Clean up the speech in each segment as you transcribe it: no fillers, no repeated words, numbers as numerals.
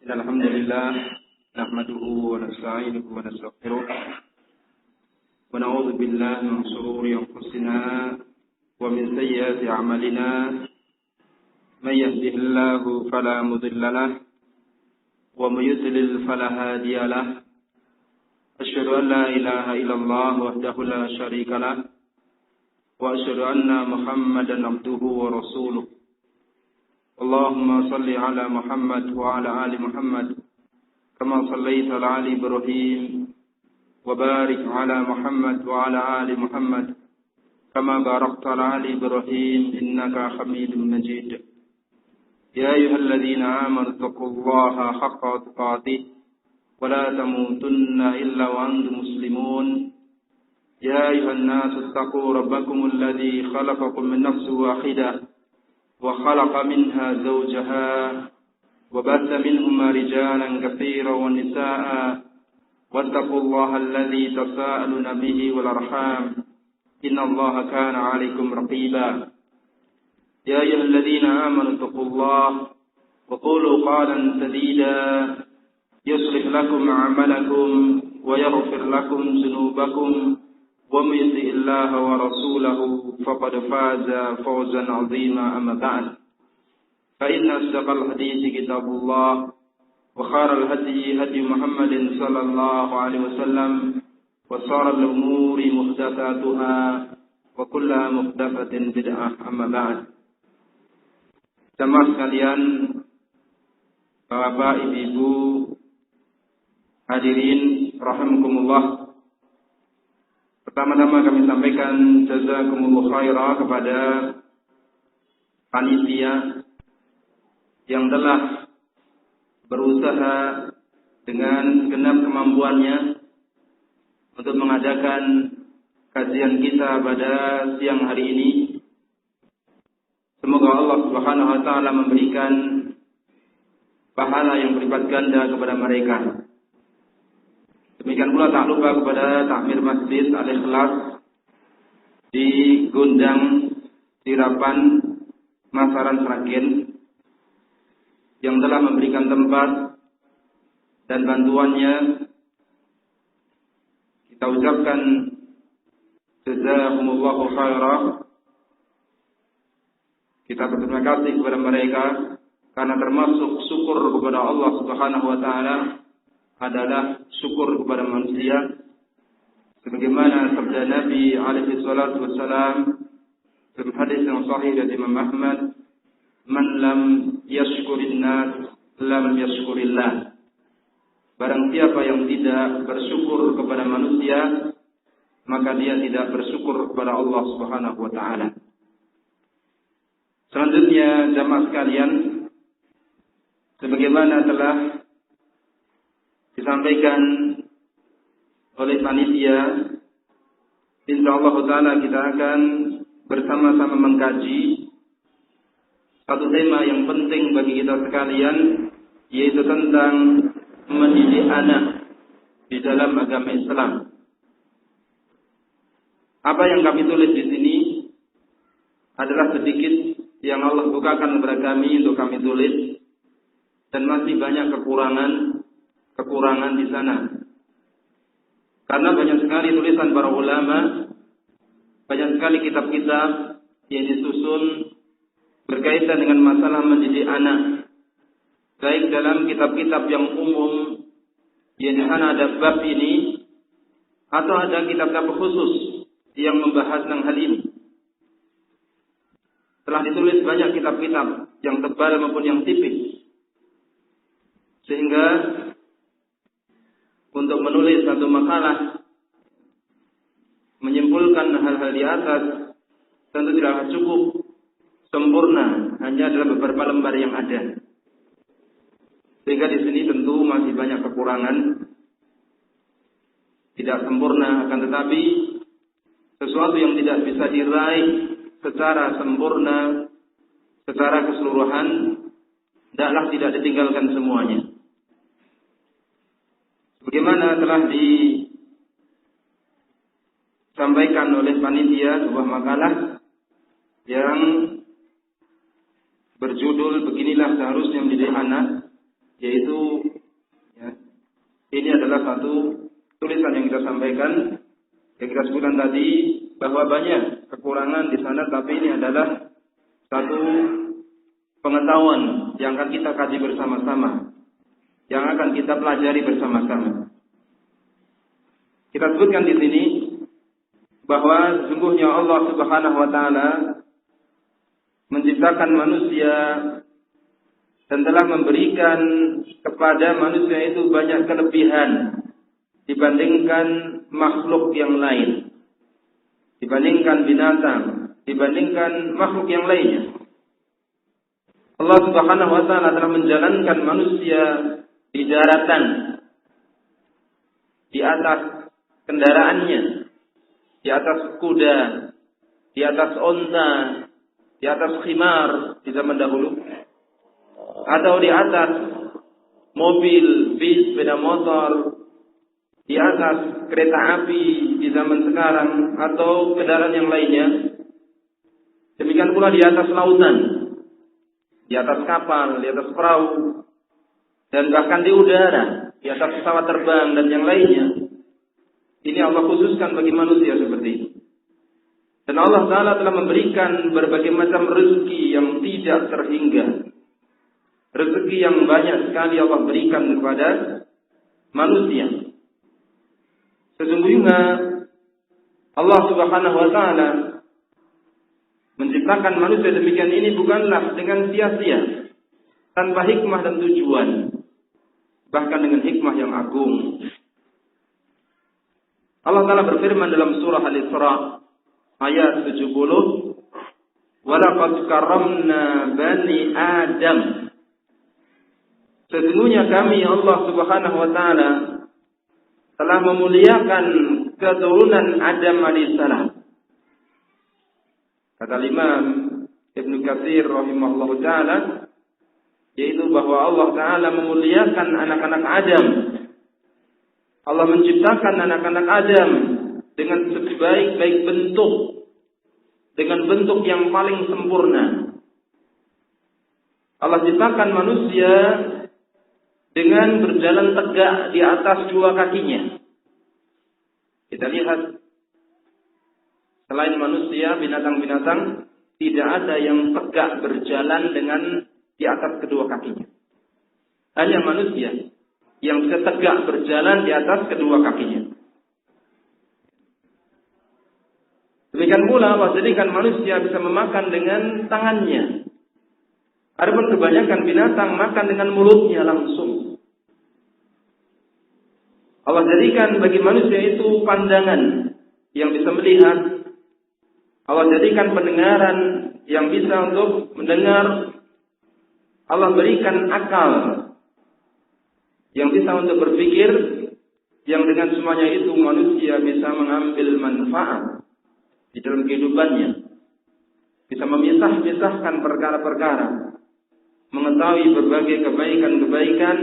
الحمد لله نحمده ونستعينه ونستغفره ونعوذ بالله من شرور أنفسنا ومن سيئات أعمالنا من يهده الله فلا مضل له ومن يضلل فلا هادي له أشهد أن لا إله إلا الله وحده لا شريك له وأشهد أن محمدا عبده ورسوله اللهم صل على محمد وعلى آل محمد كما صليت على آل إبراهيم وبارك على محمد وعلى آل محمد كما باركت على آل إبراهيم إنك حميد مجيد يا أيها الذين آمنوا اتقوا الله حق تقاته ولا تموتن إلا وأنتم مسلمون يا أيها الناس اتقوا ربكم الذي خلقكم من نفس واحدة وخلق منها زوجها وبث منهما رجالا كثيرا ونساء واتقوا الله الذي تساءلون به والأرحام إن الله كان عليكم رقيبا يا أيها الذين آمنوا اتقوا الله وقولوا قولا سديدا يصلح لكم أعمالكم ويغفر لكم ذنوبكم ومن يطع الله ورسوله فقد فاز فوزا عظيما أما بعد فإن أصدق الحديث كتاب الله وخير الهدي هدي محمد صلى الله عليه وسلم وشر الأمور محدثاتها وكل محدثة بدعة أما بعد. Jamaah sekalian, Bapak, Ibu, hadirin rahimakumullah. Pertama-tama kami sampaikan jazakumullah khairah kepada panitia yang telah berusaha dengan segenap kemampuannya untuk mengadakan kajian kita pada siang hari ini. Semoga Allah Subhanahu wa taala memberikan pahala yang berlipat ganda kepada mereka. Demikian pula tak lupa kepada takmir masjid Al-Ikhlas di Gondang, Sirapan, Masaran, Sragen yang telah memberikan tempat dan bantuannya. Kita ucapkan jazakumullahu khairah. Kita berterima kasih kepada mereka karena termasuk syukur kepada Allah Subhanahu wa taala adalah syukur kepada manusia, sebagaimana sabda Nabi alaihi salatu wassalam dalam hadis yang sahih dari Imam Ahmad, "Man lam yashkurin nas lam yashkurillah." Barang siapa yang tidak bersyukur kepada manusia, maka dia tidak bersyukur kepada Allah Subhanahu wa taala. Selanjutnya jamaah sekalian, sebagaimana telah disampaikan oleh panitia, insyaallah taala kita akan bersama-sama mengkaji satu tema yang penting bagi kita sekalian, yaitu tentang mendidik anak di dalam agama Islam. Apa yang kami tulis di sini adalah sedikit yang Allah bukakan kepada kami untuk kami tulis, dan masih banyak kekurangan di sana. Karena banyak sekali tulisan para ulama, banyak sekali kitab-kitab yang disusun berkaitan dengan masalah mendidik anak. Baik dalam kitab-kitab yang umum, yang di sana ada bab ini, atau ada kitab-kitab khusus yang membahas tentang hal ini. Telah ditulis banyak kitab-kitab yang tebal maupun yang tipis, sehingga untuk menulis satu makalah menyimpulkan hal-hal di atas tentu tidak cukup sempurna hanya dalam beberapa lembar yang ada. Sehingga di sini tentu masih banyak kekurangan, tidak sempurna, akan tetapi sesuatu yang tidak bisa diraih secara sempurna, secara keseluruhan, tidaklah tidak ditinggalkan semuanya. Bagaimana telah disampaikan oleh panitia sebuah makalah yang berjudul "Beginilah Seharusnya Mendidik Anak", yaitu sampaikan yang kita sebutkan tadi bahwa banyak kekurangan di sana, tapi ini adalah satu pengetahuan yang akan kita kaji bersama-sama, yang akan kita pelajari bersama-sama. Kita sebutkan di sini bahwa sesungguhnya Allah Subhanahu wa taala menciptakan manusia dan telah memberikan kepada manusia itu banyak kelebihan dibandingkan makhluk yang lain, dibandingkan binatang, dibandingkan makhluk yang lainnya. Allah Subhanahu wa taala telah menjalankan manusia di daratan, di atas kendaraannya, di atas kuda, di atas onta, di atas khimar di zaman dahulu, atau di atas mobil, bis, sepeda motor, di atas kereta api di zaman sekarang, atau kendaraan yang lainnya. Demikian pula di atas lautan, di atas kapal, di atas perahu, dan bahkan di udara, di atas pesawat terbang dan yang lainnya. Ini Allah khususkan bagi manusia seperti ini. Dan Allah Ta'ala telah memberikan berbagai macam rezeki yang tidak terhingga. Rezeki yang banyak sekali Allah berikan kepada manusia. Sesungguhnya Allah Subhanahu wa taala menciptakan manusia demikian ini bukanlah dengan sia-sia, tanpa hikmah dan tujuan, bahkan dengan hikmah yang agung. Allah Ta'ala berfirman dalam surah Al-Isra ayat 70, "Walaqad karramna bani Adam." Sesungguhnya kami Allah Subhanahu wa taala telah memuliakan keturunan Adam alaihissalam. Kata Imam Ibnu Katsir rahimahullahu taala, yaitu bahwa Allah Ta'ala memuliakan anak-anak Adam. Allah menciptakan anak-anak Adam dengan sebaik-baik bentuk, dengan bentuk yang paling sempurna. Allah ciptakan manusia dengan berjalan tegak di atas dua kakinya. Kita lihat, selain manusia, binatang-binatang tidak ada yang tegak berjalan dengan di atas kedua kakinya. Hanya manusia yang bisa tegak berjalan di atas kedua kakinya. Demikian pula Allah jadikan manusia bisa memakan dengan tangannya. Adapun kebanyakan binatang makan dengan mulutnya langsung. Allah jadikan bagi manusia itu pandangan yang bisa melihat. Allah jadikan pendengaran yang bisa untuk mendengar. Allah berikan akal yang bisa untuk berpikir, yang dengan semuanya itu manusia bisa mengambil manfaat di dalam kehidupannya. Bisa memisah-misahkan perkara-perkara, mengetahui berbagai kebaikan-kebaikan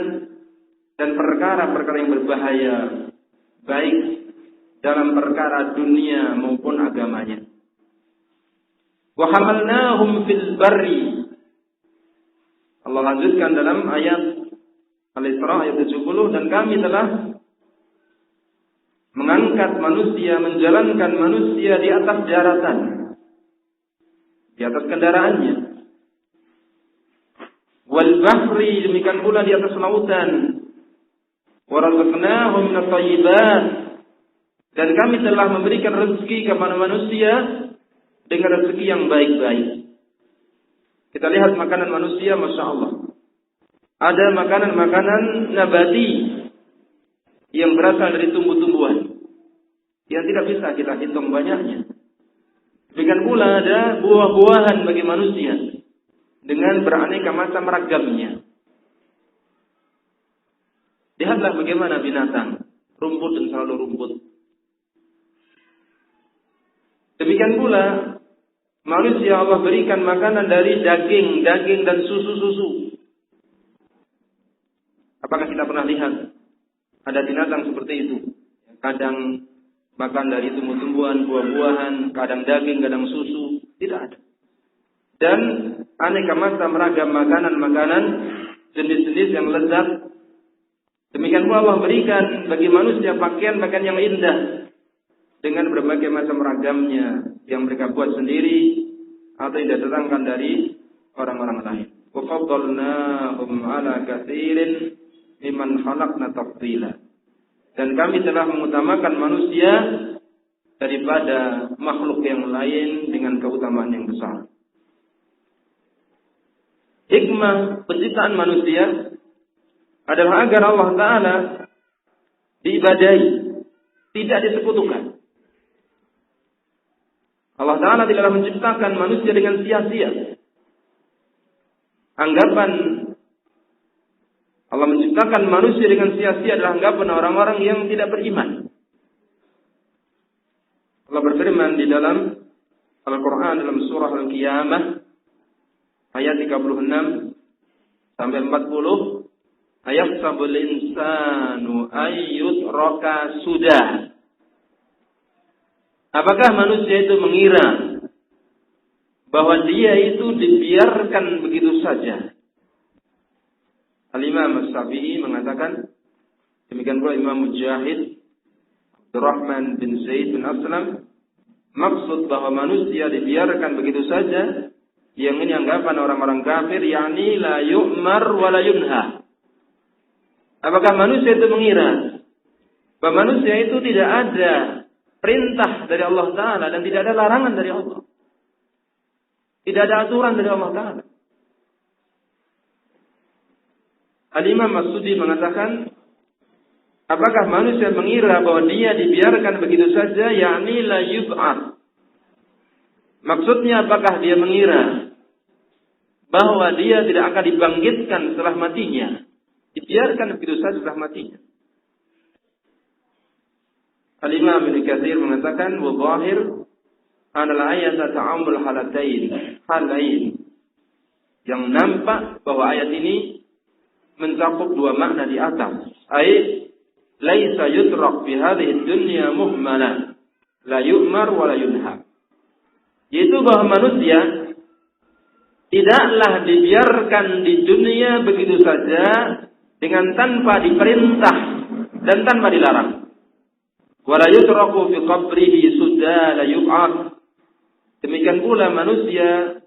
dan perkara-perkara yang berbahaya, baik dalam perkara dunia maupun agamanya. Wa hamalnahum fil barri. Allah lanjutkan dalam ayat Al-Isra ayat 70, dan kami telah mengangkat manusia, menjalankan manusia di atas daratan, di atas kendaraannya. Wal bahri, demikian pula di atas lautan. Wa razaqnahum minat thayyibat, dan kami telah memberikan rezeki kepada manusia dengan rezeki yang baik-baik. Kita lihat makanan manusia, Masya Allah. Ada makanan-makanan nabati yang berasal dari tumbuh-tumbuhan yang tidak bisa kita hitung banyaknya. Demikian pula ada buah-buahan bagi manusia dengan beraneka macam ragamnya. Lihatlah bagaimana binatang, rumput dan selalu rumput. Demikian pula manusia Allah berikan makanan dari daging dan susu-susu. Apakah kita pernah lihat ada binatang seperti itu? Kadang makan dari tumbuh-tumbuhan, buah-buahan, kadang daging, kadang susu. Tidak ada. Dan aneka macam ragam makanan-makanan, jenis-jenis yang lezat Demikian pula Allah berikan bagi manusia pakaian-pakaian yang indah dengan berbagai macam ragamnya yang mereka buat sendiri atau yang didatangkan dari orang-orang lain. Wa faddalnahum 'ala katsirin mimman khalaqna tafdila. Dan kami telah mengutamakan manusia daripada makhluk yang lain dengan keutamaan yang besar. Hikmah penciptaan manusia adalah agar Allah Ta'ala diibadahi, tidak disekutukan. Allah Ta'ala tidaklah menciptakan manusia dengan sia-sia. Anggapan Allah menciptakan manusia dengan sia-sia adalah anggapan orang-orang yang tidak beriman. Allah berfirman di dalam Al-Quran dalam surah Al-Qiyamah ayat 36 sampai 40. Ayahsabul insanu ayyutraka sudah. Apakah manusia itu mengira bahwa dia itu dibiarkan begitu saja? Al-Imam As-Syafi'i mengatakan, demikian pula Imam Mujahid, Abdurrahman bin Zaid bin Aslam, maksud bahwa manusia dibiarkan begitu saja, yang ini anggapan orang-orang kafir, yakni la yu'mar wa la yunha. Apakah manusia itu mengira bahwa manusia itu tidak ada perintah dari Allah Ta'ala dan tidak ada larangan dari Allah? Tidak ada aturan dari Allah Ta'ala. Al-Imam As-Sudi mengatakan, apakah manusia mengira bahwa dia dibiarkan begitu saja, yakni la yub'at. Maksudnya apakah dia mengira bahwa dia tidak akan dibangkitkan setelah matinya? Dibiarkan begitu saja setelah matinya. Al-Imam Ibnu Katsir mengatakan, wa zahir adalah ayat ta'ammul halain. Yang nampak bahwa ayat ini mencakup dua makna di atas. Ai laisa yutrak fi hadhihi dunya muhmala, la yu'mar wa la yunha. Yaitu bahwa manusia tidaklah dibiarkan di dunia begitu saja dengan tanpa diperintah dan tanpa dilarang. Wa la yutraku fi qabrihi sudda la yub'ats. Demikian pula manusia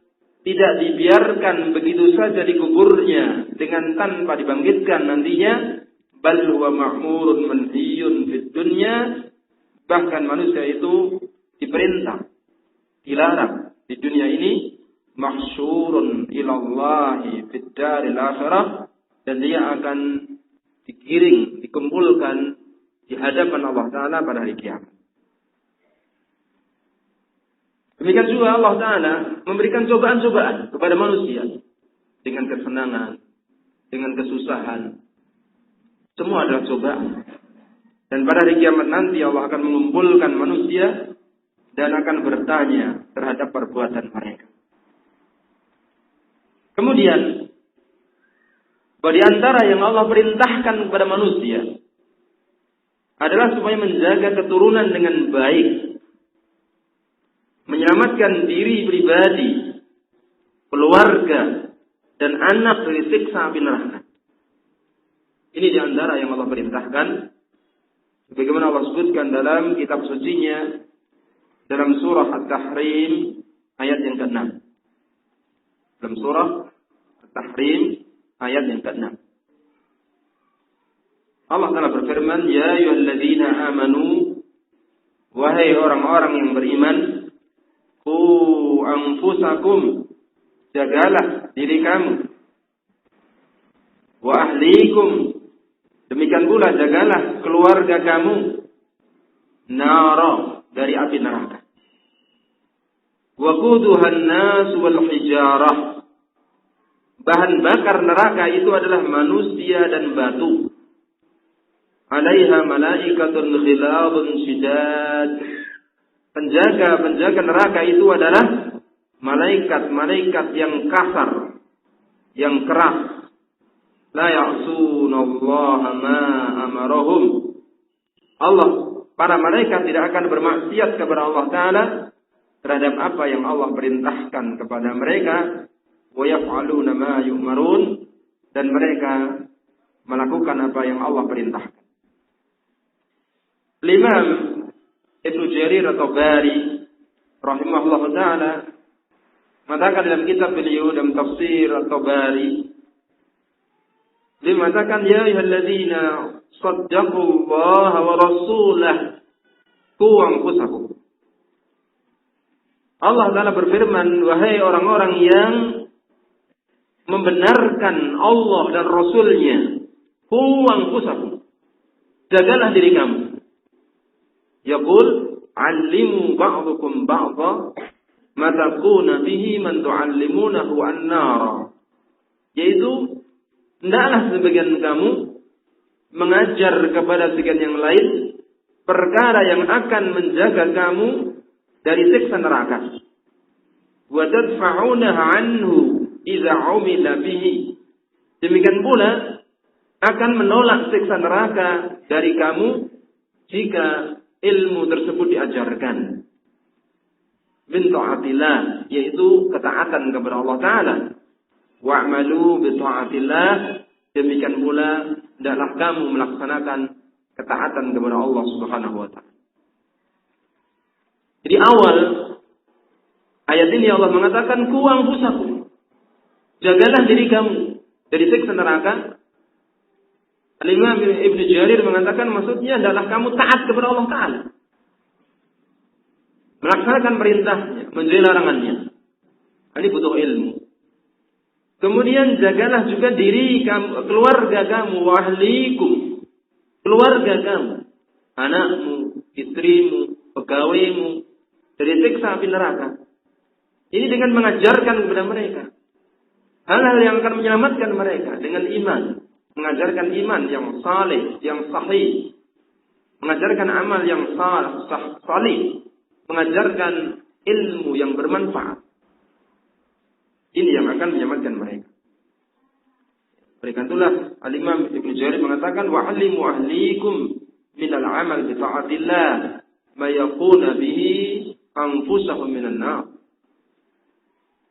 tidak dibiarkan begitu saja di kuburnya dengan tanpa dibangkitkan nantinya, bal huwa ma'murun manhiyun fid dunya. Bahkan manusia itu diperintah, dilarang di dunia ini, mahsyurun ilallahi fid daril akhirah, dan dia akan digiring, dikumpulkan di hadapan Allah Ta'ala pada hari kiamat. Demikian juga Allah Ta'ala memberikan cobaan-cobaan kepada manusia. Dengan kesenangan, dengan kesusahan. Semua adalah cobaan. Dan pada hari kiamat nanti Allah akan mengumpulkan manusia dan akan bertanya terhadap perbuatan mereka. Kemudian, di antara yang Allah perintahkan kepada manusia adalah supaya menjaga keturunan dengan baik. Menyelamatkan diri pribadi, keluarga, dan anak dari siksa api neraka. Ini di antara yang Allah perintahkan. Sebagaimana Allah sebutkan dalam kitab sucinya, dalam surah At-Tahrim, ayat yang ke-6. Dalam surah At-Tahrim, ayat yang ke-6. Allah Ta'ala berfirman, ya ayyuhalladzina amanu, wahai orang-orang yang beriman, anfusakum, jagalah diri kamu, wa ahlikum, demikian pula jagalah keluarga kamu, nara, dari api neraka. Wa quduhan nas wal hijarah, bahan bakar neraka itu adalah manusia dan batu. Alaiha malaikatun ghiladun syidad, penjaga-penjaga neraka itu adalah malaikat-malaikat yang kasar, yang keras. La ya'sunallaha ma amarahum. Allah, para malaikat tidak akan bermaksiat kepada Allah Ta'ala terhadap apa yang Allah perintahkan kepada mereka. Wa yaf'aluna ma yu'marun, dan mereka melakukan apa yang Allah perintahkan. Imam Ibnu Jarir at-Tabari rahimahullah taala mengatakan dalam kitab beliau dalam tafsir at-Tabari, dia mengatakan ya ayyuhalladzina saddaqullaha wa rasulahu qu anfusakum. Allah Ta'ala berfirman, wahai orang-orang yang membenarkan Allah dan Rasulnya, qu anfusakum, jagalah diri kamu. Yaqul, 'allimu ba'dukum ba'dha ma takuna bihi man tu'allimunahu an-nar. Yaitu, hendaklah sebagian kamu mengajar kepada sebagian yang lain perkara yang akan menjaga kamu dari siksa neraka. Wa tadfa'unaha 'anhu idza 'umila bihi. Demikian pula akan menolak siksa neraka dari kamu jika ilmu tersebut diajarkan. Min ta'atillah, yaitu ketaatan kepada Allah Ta'ala. Wa'malu bi ta'atillah, demikian pula hendaklah kamu melaksanakan ketaatan kepada Allah Subhanahu wa Ta'ala. Jadi awal ayat ini Allah mengatakan qu anfusakum, jagalah diri kamu dari siksa neraka. Al-Imam Ibnu Jarir mengatakan maksudnya adalah kamu taat kepada Allah Ta'ala, melaksanakan perintahnya, menjauhi larangannya. Ini butuh ilmu. Kemudian jagalah juga diri kamu, keluarga kamu, wa ahlikum, keluarga kamu, anakmu, istrimu, pegawaimu dari siksa api neraka. Ini dengan mengajarkan kepada mereka hal-hal yang akan menyelamatkan mereka dengan iman. Mengajarkan iman yang saleh, yang sahih. Mengajarkan amal yang salih. Mengajarkan ilmu yang bermanfaat. Ini yang akan menyelamatkan mereka. Oleh karena itulah Al-Imam Ibnu Jarir mengatakan wa'allimu ahlikum minal amal bi ta'atillah ma yakuna bihi anfusahum minan nar.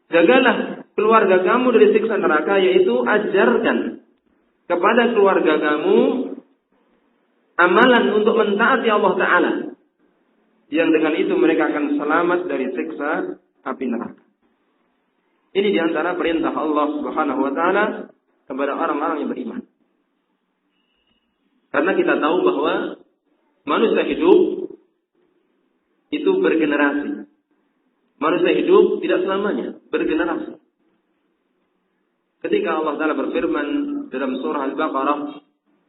Jagalah keluarga kamu dari siksa neraka, yaitu ajarkan kepada keluarga kamu amalan untuk mentaati Allah Ta'ala, yang dengan itu mereka akan selamat dari siksa api neraka. Ini diantara perintah Allah Subhanahu wa Ta'ala kepada orang-orang yang beriman. Karena kita tahu bahwa manusia hidup itu bergenerasi. Manusia hidup tidak selamanya bergenerasi. Ketika Allah Ta'ala berfirman dalam surah Al-Baqarah,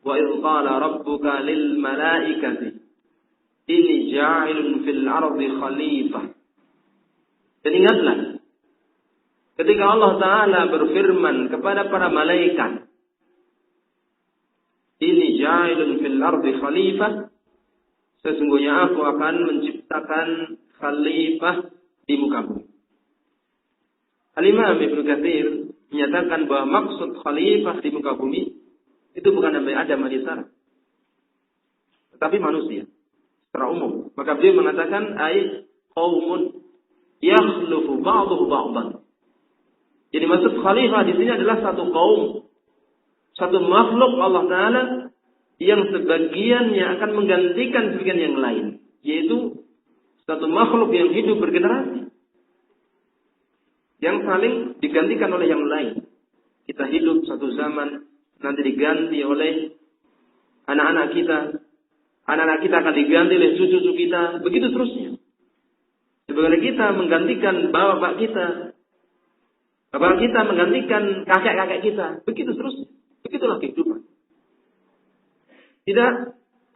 wa idh qala rabbuka lil malaikati inni ja'ilun fil ardi khalifah. Dan ingatlah ketika Allah Ta'ala berfirman kepada para malaikat, inni ja'ilun fil ardi khalifah, sesungguhnya aku akan menciptakan khalifah di muka bumi. Al-Imam Ibnu Katsir menyatakan bahwa maksud khalifah di muka bumi itu bukan Nabi Adam alaihissalam, tetapi manusia secara umum. Maka beliau mengatakan ai qaumun yakhlufu ba'dhuhu ba'dhan. Jadi maksud khalifah di sini adalah satu kaum, satu makhluk Allah Ta'ala yang sebagiannya akan menggantikan sebagian yang lain, yaitu satu makhluk yang hidup bergenerasi, yang saling digantikan oleh yang lain. Kita hidup satu zaman, nanti diganti oleh anak-anak kita. Anak-anak kita akan diganti oleh cucu-cucu kita. Begitu terusnya. Sebagaimana kita menggantikan bapak kita. Bapak kita menggantikan kakek-kakek kita. Begitu terusnya. Begitulah kehidupan. Tidak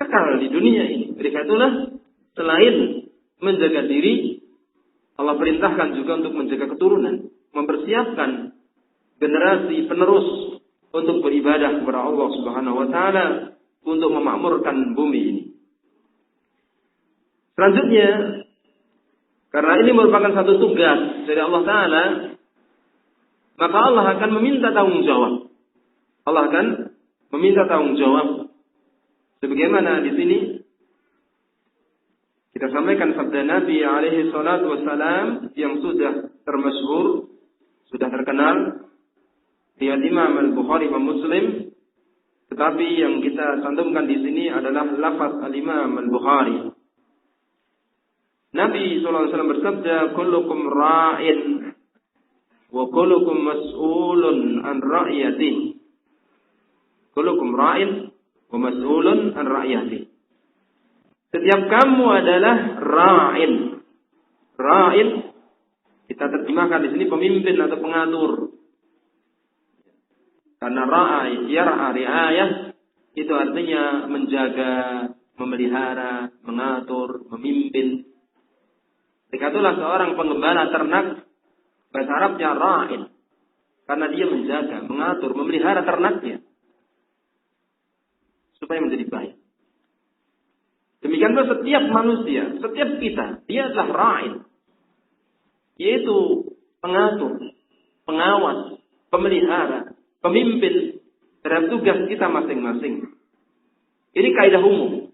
kekal di dunia ini. Oleh karena itulah, selain menjaga diri, Allah perintahkan juga untuk menjaga keturunan, mempersiapkan generasi penerus untuk beribadah kepada Allah Subhanahu wa Ta'ala, untuk memakmurkan bumi ini. Selanjutnya, karena ini merupakan satu tugas dari Allah Ta'ala, maka Allah akan meminta tanggung jawab. Allah akan meminta tanggung jawab. Sebagaimana di sini kita sampaikan sabda Nabi alaihi salatu wassalam yang sudah termasyhur, sudah terkenal, riwayat Imam Al-Bukhari dan Muslim, Tetapi yang kita cantumkan di sini adalah lafaz al-Imam Al-Bukhari. Nabi SAW bersabda, "Kullukum ra'in wa kullukum mas'ulun an ra'iyatihi." Kullukum ra'in wa mas'ulun an ra'iyatihi. Setiap kamu adalah ra'in. Ra'in kita terjemahkan di sini pemimpin atau pengatur. Karena ra'a, yar'a, ri'ayah itu artinya menjaga, memelihara, mengatur, memimpin. Dikatalah seorang penggembala ternak, bahasa Arabnya ra'in. Karena dia menjaga, mengatur, memelihara ternaknya. Supaya menjadi baik. Demikian pula setiap manusia, setiap kita, dia adalah ra'in. Yaitu pengatur, pengawas, pemelihara, pemimpin terhadap tugas kita masing-masing. Ini kaidah umum.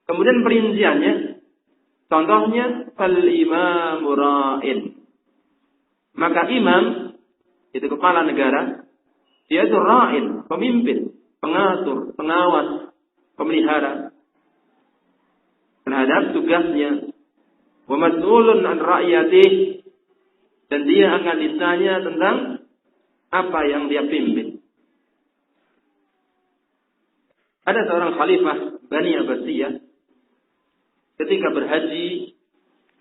Kemudian perinciannya, contohnya, fal-imamu ra'in. Maka imam, itu kepala negara, dia itu ra'in, pemimpin, pengatur, pengawas, pemelihara terhadap tugasnya. Wa mas'ulun an ra'iyatihi, dan dia akan ditanya tentang apa yang dia pimpin. Ada seorang khalifah Bani Abbasiyah ketika berhaji,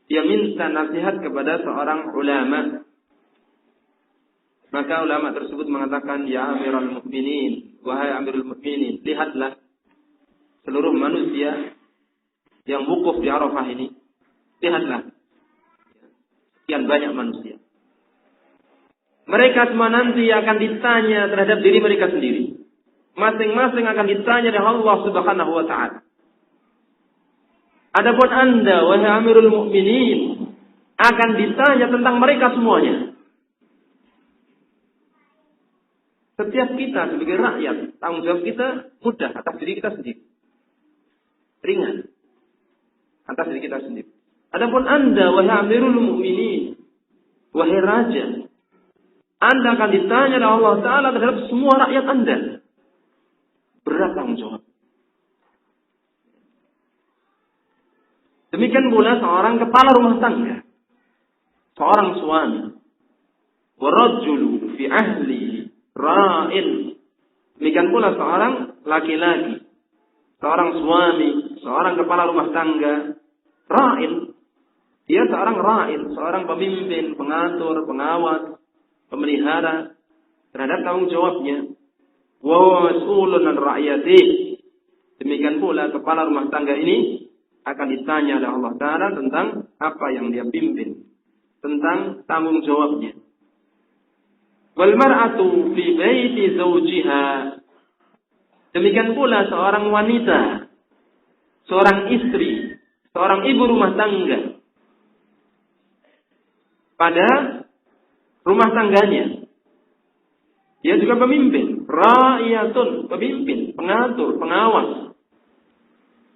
dia minta nasihat kepada seorang ulama. Maka ulama tersebut mengatakan, "Ya Amirul Mukminin, wahai Amirul Mukminin, lihatlah seluruh manusia yang wukuf di Arafah ini. Lihatlah, sekian banyak manusia. Mereka semua nanti akan ditanya terhadap diri mereka sendiri. Masing-masing akan ditanya oleh Allah Subhanahu wa Ta'ala. Adapun Anda, wahai Amirul Mukminin, akan ditanya tentang mereka semuanya." Setiap kita sebagai rakyat, tanggung jawab kita mudah atas diri kita sendiri. Ringan atas diri kita sendiri. Adapun Anda, wahai Amirul Mukminin, wahai Raja, Anda akan ditanya oleh Allah Ta'ala terhadap semua rakyat Anda. Berat tanggung jawab. Demikian pula seorang kepala rumah tangga, seorang suami, warajulu fi ahlihi ra'in. Demikian pula seorang laki-laki, seorang suami, seorang kepala rumah tangga, ra'in. Dia seorang ra'in, seorang pemimpin, pengatur, pengawas, pemelihara terhadap tanggung jawabnya. Wa mas'ulun an ra'iyatihi. Demikian pula kepala rumah tangga ini akan ditanya oleh Allah Ta'ala tentang apa yang dia pimpin, tentang tanggung jawabnya. Wal mar'atu fi baiti zawjiha. Demikian pula seorang wanita, seorang istri, seorang ibu rumah tangga pada rumah tangganya. Dia juga pemimpin, ra'iyatun, pemimpin, pengatur, pengawas.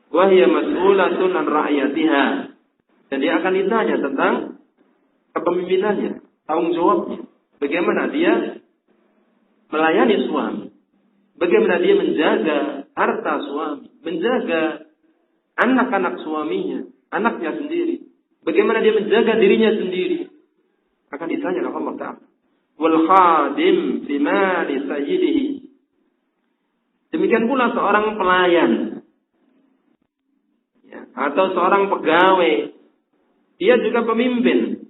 Wa hiya mas'ulatun an ra'iyatiha. Dan dia akan ditanya tentang kepemimpinannya, tanggung jawabnya. Bagaimana dia melayani suami. Bagaimana dia menjaga harta suami. Menjaga anak-anak suaminya. Anaknya sendiri. Bagaimana dia menjaga dirinya sendiri. Akan ditanya oleh Allah Ta'ala. Wal khadim fi mali sayyidihi. Demikian pula seorang pelayan. Ya, atau seorang pegawai. Dia juga pemimpin.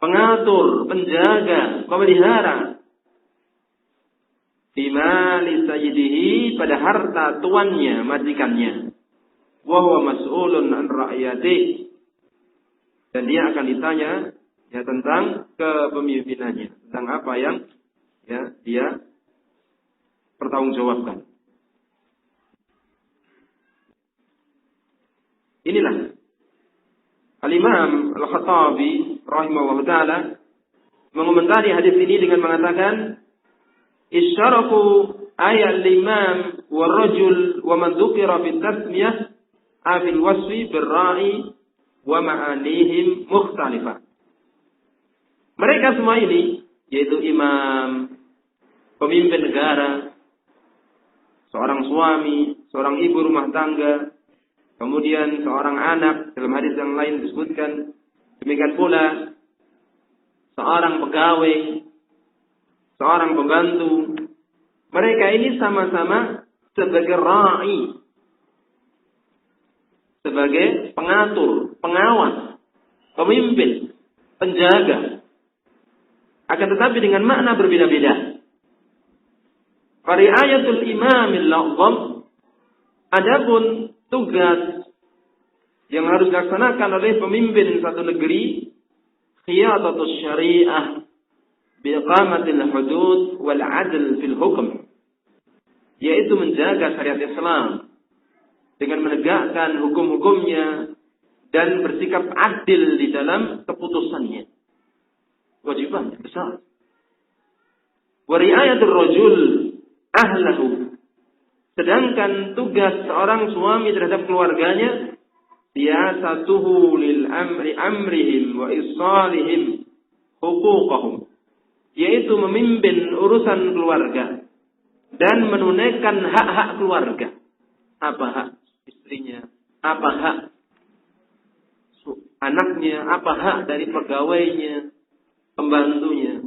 Pengatur, penjaga, pemelihara. Bimali sayyidihi, pada harta tuannya, majikannya. Wa huwa mas'ulun an ra'iyatihi. Dan dia akan ditanya ya tentang kepemimpinannya, tentang apa yang ya dia pertanggungjawabkan. Inilah Al-Imam Al-Khattabi rahimahullah ta'ala mengomentari hadis ini dengan mengatakan, isyaraku ayat al-imam wa rajul wa man dzukira fi tasmiyah afil wasfi birra'i wa ma'anihim mukhtalifah. Mereka semua ini, yaitu imam, pemimpin negara, suami, seorang ibu rumah tangga, kemudian seorang anak, dalam hadis yang lain disebutkan, demikian pula seorang pegawai, seorang pembantu. Mereka ini sama-sama sebagai ra'i, sebagai pengatur, pengawas, pemimpin, penjaga. Akan tetapi dengan makna berbeda-beda. Fari'ayatul imamil a'zam, adapun tugas yang harus dilaksanakan oleh pemimpin satu negeri, qiyadatus syariah biiqamatil hudud wal 'adl fil hukm, yaitu menjaga syariat Islam dengan menegakkan hukum-hukumnya dan bersikap adil di dalam keputusannya. Wajiban besar. Wa ri'ayatur rajul ahlahu, sedangkan tugas seorang suami terhadap keluarganya, siyasatuhu lil amrihim wa isalihim huquqahum, yaitu memimpin urusan keluarga dan menunaikan hak-hak keluarga. Apa hak istrinya, apa hak anaknya, apa hak dari pegawainya, pembantunya,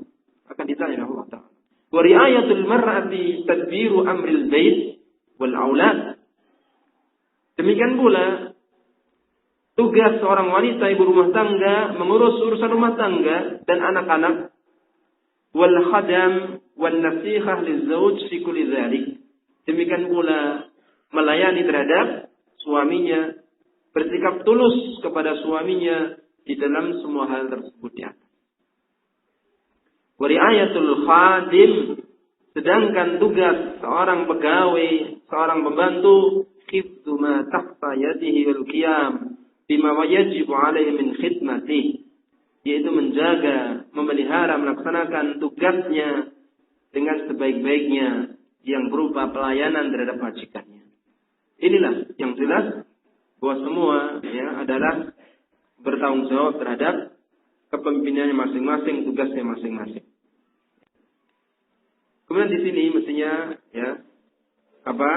akan ditanya Allah Ta'ala. Wa ri'ayatul mar'ati tadbiru amril bait wal aulad, demikian pula tugas seorang wanita ibu rumah tangga mengurus urusan rumah tangga dan anak-anak, wal khadam wan nasihah lizauj fi kulli dzalik, demikian pula melayani terhadap suaminya, bersikap tulus kepada suaminya di dalam semua hal tersebut ya. Wa ri'ayatul khadim, sedangkan tugas seorang pegawai, seorang pembantu, hifdzu ma tahta yadihi wal qiyam bima yajibu alaihi min khidmatihi, yaitu menjaga, memelihara, melaksanakan tugasnya dengan sebaik-baiknya yang berupa pelayanan terhadap majikannya. Inilah yang jelas bahwa semua ya adalah bertanggung jawab terhadap kepemimpinannya masing-masing, tugasnya masing-masing. Kemudian di sini mestinya ya pada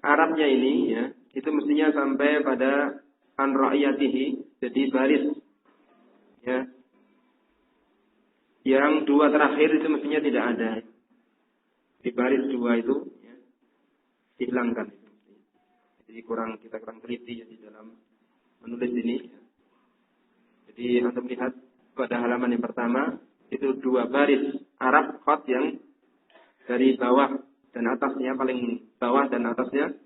Arabnya ini ya, itu mestinya sampai pada an ra'iyatihi, jadi baris ya. Yang dua terakhir itu mestinya tidak ada. Di baris dua itu ya, dihilangkan. Jadi kita kurang teliti ya, di dalam menulis ini. Ya. Jadi untuk melihat pada halaman yang pertama itu dua baris Arab khat yang dari bawah dan atasnya, paling bawah dan atasnya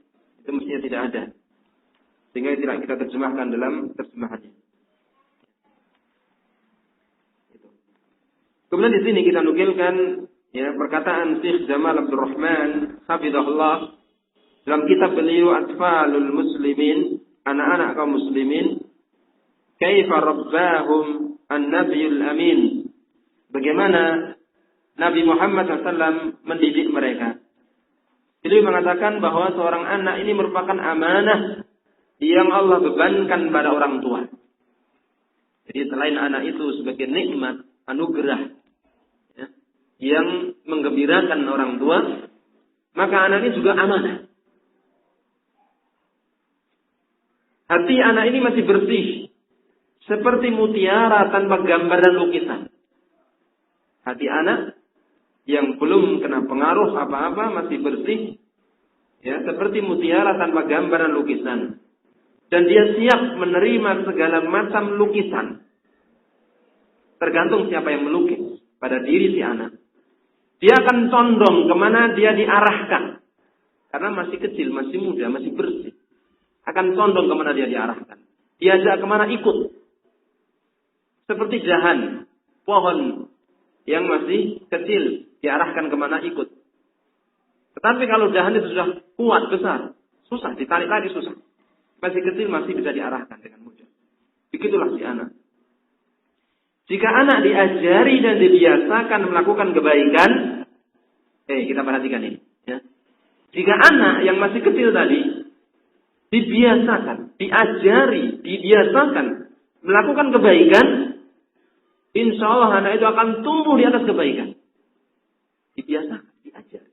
itu mestinya tidak ada. Sehingga tidak kita terjemahkan dalam terjemahannya. Itu. Kemudian di sini kita nukilkan ya perkataan Syekh Jamal Abdul Rahman hafizahullah dalam kitab beliau Atfalul Muslimin, anak-anak kaum muslimin, kaifa rabbahum an-nabiyul amin, bagaimana Nabi Muhammad SAW mendidik mereka. Beliau mengatakan bahwa seorang anak ini merupakan amanah yang Allah bebankan pada orang tua. Jadi selain anak itu sebagai nikmat, anugerah ya, yang menggembirakan orang tua, maka anak ini juga amanah. Hati anak ini masih bersih, seperti mutiara tanpa gambar dan lukisan. Hati anak yang belum kena pengaruh apa-apa masih bersih, ya, seperti mutiara tanpa gambar dan lukisan. Dan dia siap menerima segala macam lukisan. Tergantung siapa yang melukis pada diri si anak. Dia akan condong kemana dia diarahkan. Karena masih kecil, masih muda, masih bersih. Akan condong kemana dia diarahkan. Diajak kemana ikut. Seperti dahan, pohon yang masih kecil, diarahkan kemana ikut. Tetapi kalau dahan itu sudah kuat, besar, susah, ditarik-tarik susah. Masih kecil masih bisa diarahkan dengan mudah. Begitulah si anak. Jika anak diajari dan dibiasakan melakukan kebaikan, kita perhatikan ini. Ya. Jika anak yang masih kecil tadi dibiasakan, diajari, dibiasakan melakukan kebaikan, insya Allah anak itu akan tumbuh di atas kebaikan. Dibiasakan, diajar,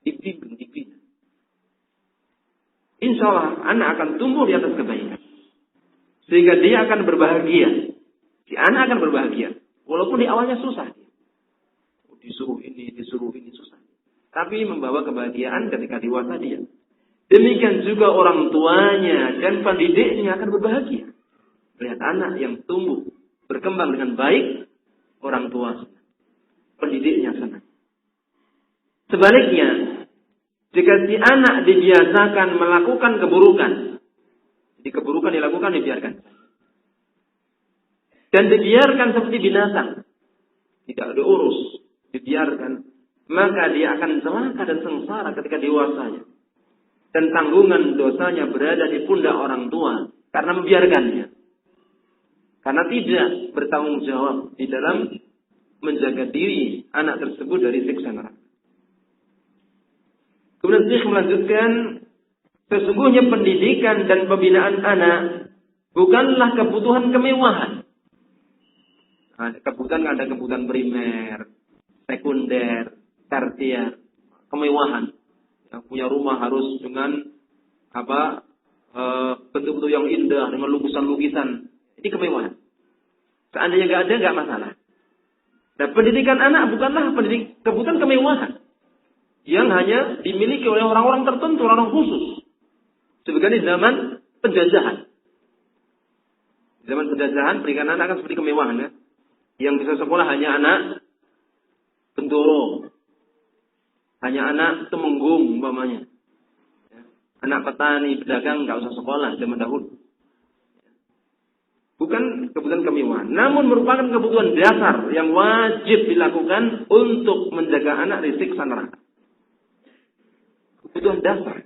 dibimbing, dibina. Insya Allah anak akan tumbuh di atas kebaikan. Sehingga dia akan berbahagia. Si anak akan berbahagia. Walaupun di awalnya susah. Disuruh ini susah. Tapi membawa kebahagiaan ketika dewasa dia. Demikian juga orang tuanya dan pendidiknya akan berbahagia. Melihat anak yang tumbuh, berkembang dengan baik, orang tua senang. Pendidiknya senang. Sebaliknya, jika si anak dibiasakan melakukan keburukan, jadi keburukan dilakukan, dibiarkan. Dan dibiarkan seperti binatang. Tidak diurus, dibiarkan. Maka dia akan celaka dan sengsara ketika dewasanya. Dan tanggungan dosanya berada di pundak orang tua. Karena membiarkannya. Karena tidak bertanggung jawab di dalam menjaga diri anak tersebut dari siksa neraka. Kemudian Syekh melanjutkan, sesungguhnya pendidikan dan pembinaan anak bukanlah kebutuhan kemewahan. Ada kebutuhan primer, sekunder, tersier, kemewahan. Yang punya rumah harus dengan bentuk-bentuk yang indah, dengan lukisan-lukisan. Ini kemewahan. Seandainya nggak ada, nggak masalah. Dan pendidikan anak bukanlah kebutuhan kemewahan yang hanya dimiliki oleh orang-orang tertentu, orang khusus. Sebagian di zaman penjajahan. Di zaman penjajahan, pendidikan anak kan seperti kemewahan, ya. Yang bisa sekolah hanya anak bendoro, hanya anak temenggung umpamanya. Anak petani, pedagang nggak usah sekolah zaman dahulu. Bukan kebutuhan kemewahan, namun merupakan kebutuhan dasar yang wajib dilakukan untuk menjaga anak dari siksa neraka. Kebutuhan dasar,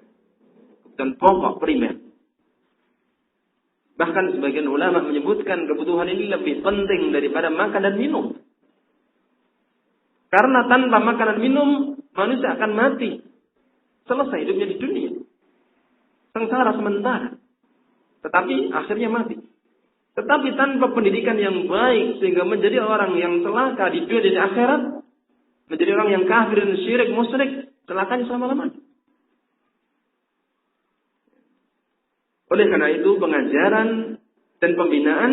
kebutuhan pokok primer. Bahkan sebagian ulama menyebutkan kebutuhan ini lebih penting daripada makan dan minum. Karena tanpa makan dan minum, manusia akan mati. Selesai hidupnya di dunia. Sengsara sementara. Tetapi akhirnya mati. Tetapi tanpa pendidikan yang baik, sehingga menjadi orang yang celaka di dunia dan di akhirat, menjadi orang yang kafir dan syirik, musyrik, celakanya selama-lamanya. Oleh karena itu, pengajaran dan pembinaan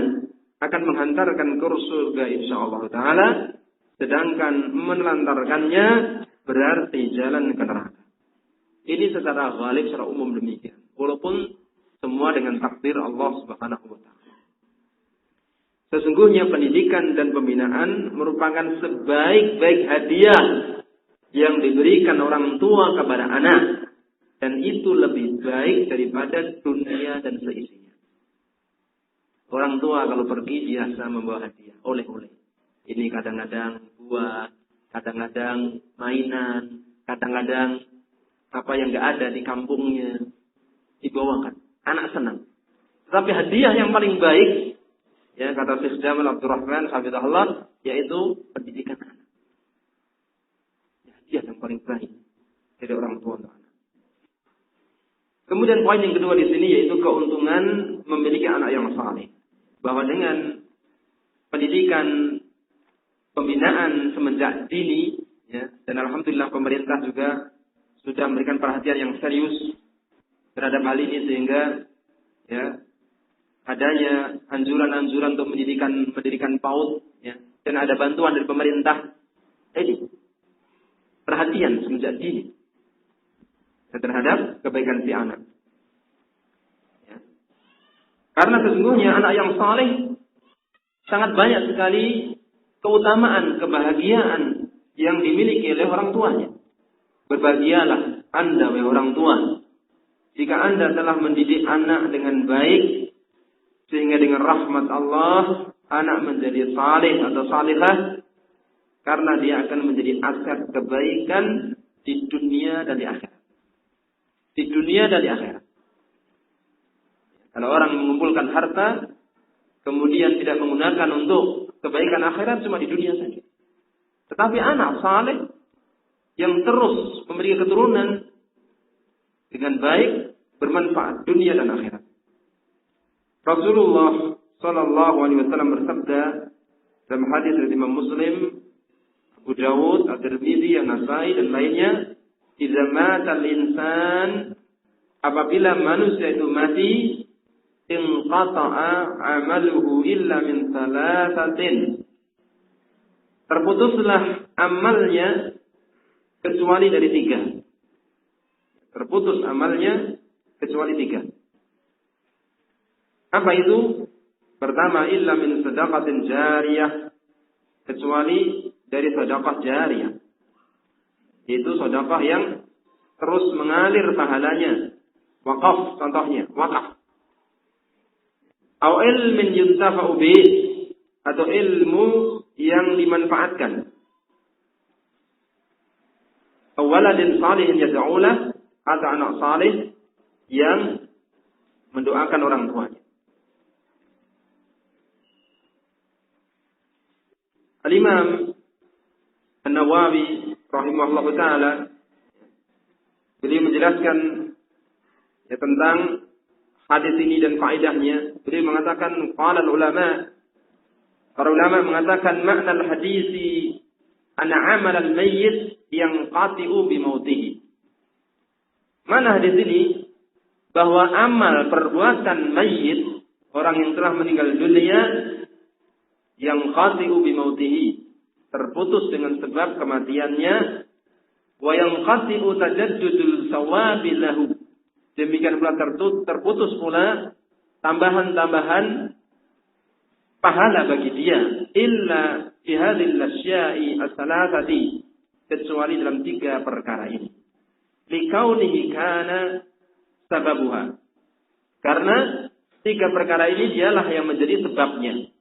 akan menghantarkan ke surga insyaallah ta'ala, sedangkan menelantarkannya berarti jalan ke neraka. Ini secara ghalib, secara umum demikian. Walaupun semua dengan takdir Allah subhanahu wa ta'ala. Sesungguhnya pendidikan dan pembinaan merupakan sebaik-baik hadiah yang diberikan orang tua kepada anak. Dan itu lebih baik daripada dunia dan seisinya. Orang tua kalau pergi biasa membawa hadiah, oleh-oleh. Ini kadang-kadang buah, kadang-kadang mainan, kadang-kadang apa yang nggak ada di kampungnya dibawakan. Anak senang. Tetapi hadiah yang paling baik, ya kata Syekh Jamal Abdurrahman Hafizahullah, yaitu pendidikan anak. Hadiah yang paling baik dari orang tua untuk anak. Kemudian poin yang kedua di sini yaitu keuntungan memiliki anak yang saleh. Bahwa dengan pendidikan, pembinaan semenjak dini, ya, dan alhamdulillah pemerintah juga sudah memberikan perhatian yang serius terhadap hal ini sehingga ya adanya anjuran-anjuran untuk pendidikan PAUD, ya, dan ada bantuan dari pemerintah. Ini perhatian semenjak dini terhadap kebaikan si anak. Ya. Karena sesungguhnya anak yang saleh sangat banyak sekali keutamaan, kebahagiaan yang dimiliki oleh orang tuanya. Berbahagialah Anda, wahai orang tua, jika Anda telah mendidik anak dengan baik, sehingga dengan rahmat Allah, anak menjadi saleh atau salihah, karena dia akan menjadi aset kebaikan di dunia dan di akhirat. Di dunia dan di akhirat. Kalau orang mengumpulkan harta, kemudian tidak menggunakan untuk kebaikan akhirat, cuma di dunia saja. Tetapi anak saleh yang terus memiliki keturunan dengan baik, bermanfaat dunia dan akhirat. Rasulullah Sallallahu Alaihi Wasallam bersabda, dalam hadis dari Imam Muslim, Abu Dawud, At-Tirmidzi, An-Nasai dan lainnya, idza matal insan, apabila manusia itu mati, inqata'a amaluhu illa min thalathatin. Terputuslah amalnya kecuali dari 3. Terputus amalnya kecuali 3. Apa itu? Pertama, illa min sadaqatin jariyah, kecuali dari sedekah jariyah. Itu sedekah yang terus mengalir pahalanya. Wakaf contohnya, wakaf. Au ilmin yuntafa'u bih, atau ilmu yang dimanfaatkan. Au waladin salihin yad'ulah, atau anak salih yang mendoakan orang tuanya. Al-Imam An-Nawawi rahimahullah ta'ala, beliau menjelaskan tentang hadis ini dan faedahnya. Beliau mengatakan, qala ulama, para ulama mengatakan makna al-hadisi anna amal al-mayyit yanqati'u bi mautihi. Mana hadis ini? Bahwa amal perbuatan mayyit, orang yang telah meninggal dunia, yang qati'u bi mautihi, terputus dengan sebab kematiannya, wa yang qati'u tajaddudul sawabi lahu, demikian pula terputus pula tambahan-tambahan pahala bagi dia, illa fi hadhil asya'i as-salasati, kecuali dalam 3 perkara ini. Likaunihi kana sababuha, karena 3 perkara ini dialah yang menjadi sebabnya.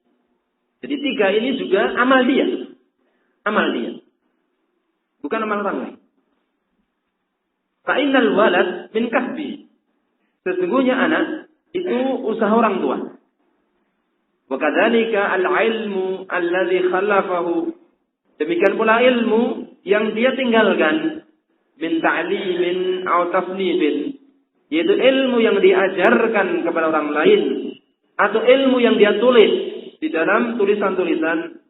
Jadi 3 ini juga amal dia. Amal dia. Bukan amal orang lain. Fa'innal walad min kasbi. Sesungguhnya anak itu usaha orang tua. Wa kadzalika al-ilmu alladhi khalafahu. Demikian pula ilmu yang dia tinggalkan, min ta'limin aw tasnifin, yaitu ilmu yang diajarkan kepada orang lain atau ilmu yang dia tulis di dalam tulisan-tulisan.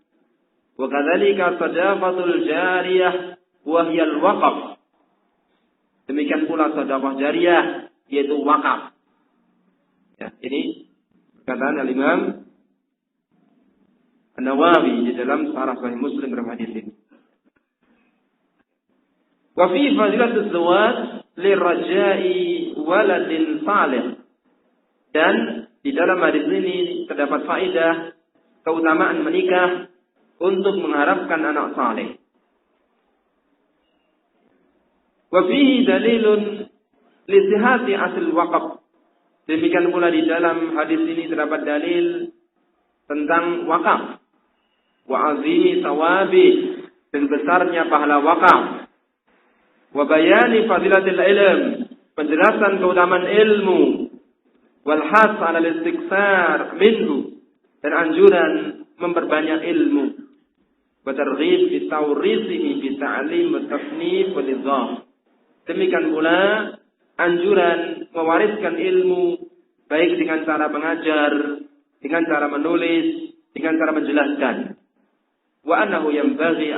Wa kadzalika sadaqatul jariyah wa hiyal waqaf. Demikian pula sedekah jariyah, yaitu wakaf. Ya, ini perkataan Al-Imam An-Nawawi di dalam Syarah Sahih Muslim dalam hadis ini. Wa fi fadilatul zawaj liraja'i waladin salih. Dan di dalam hadis ini terdapat faedah keutamaan menikah untuk mengharapkan anak saleh. Wa fihi dalilun li sihhati asl waqf. Demikian pula di dalam hadis ini terdapat dalil tentang wakaf. Wa azimi sawabi, dan besarnya pahala wakaf. Wa bayani fadilatil ilm, penjelasan keutamaan ilmu. Wal has 'ala al-istiksar minhu, dan anjuran memperbanyak ilmu. Wa targhib fi tawrisihi fi ta'lim wa tasnif wa nizam. Demikian pula anjuran mewariskan ilmu, baik dengan cara mengajar, dengan cara menulis, dengan cara menjelaskan. Wa annahu yanbaghi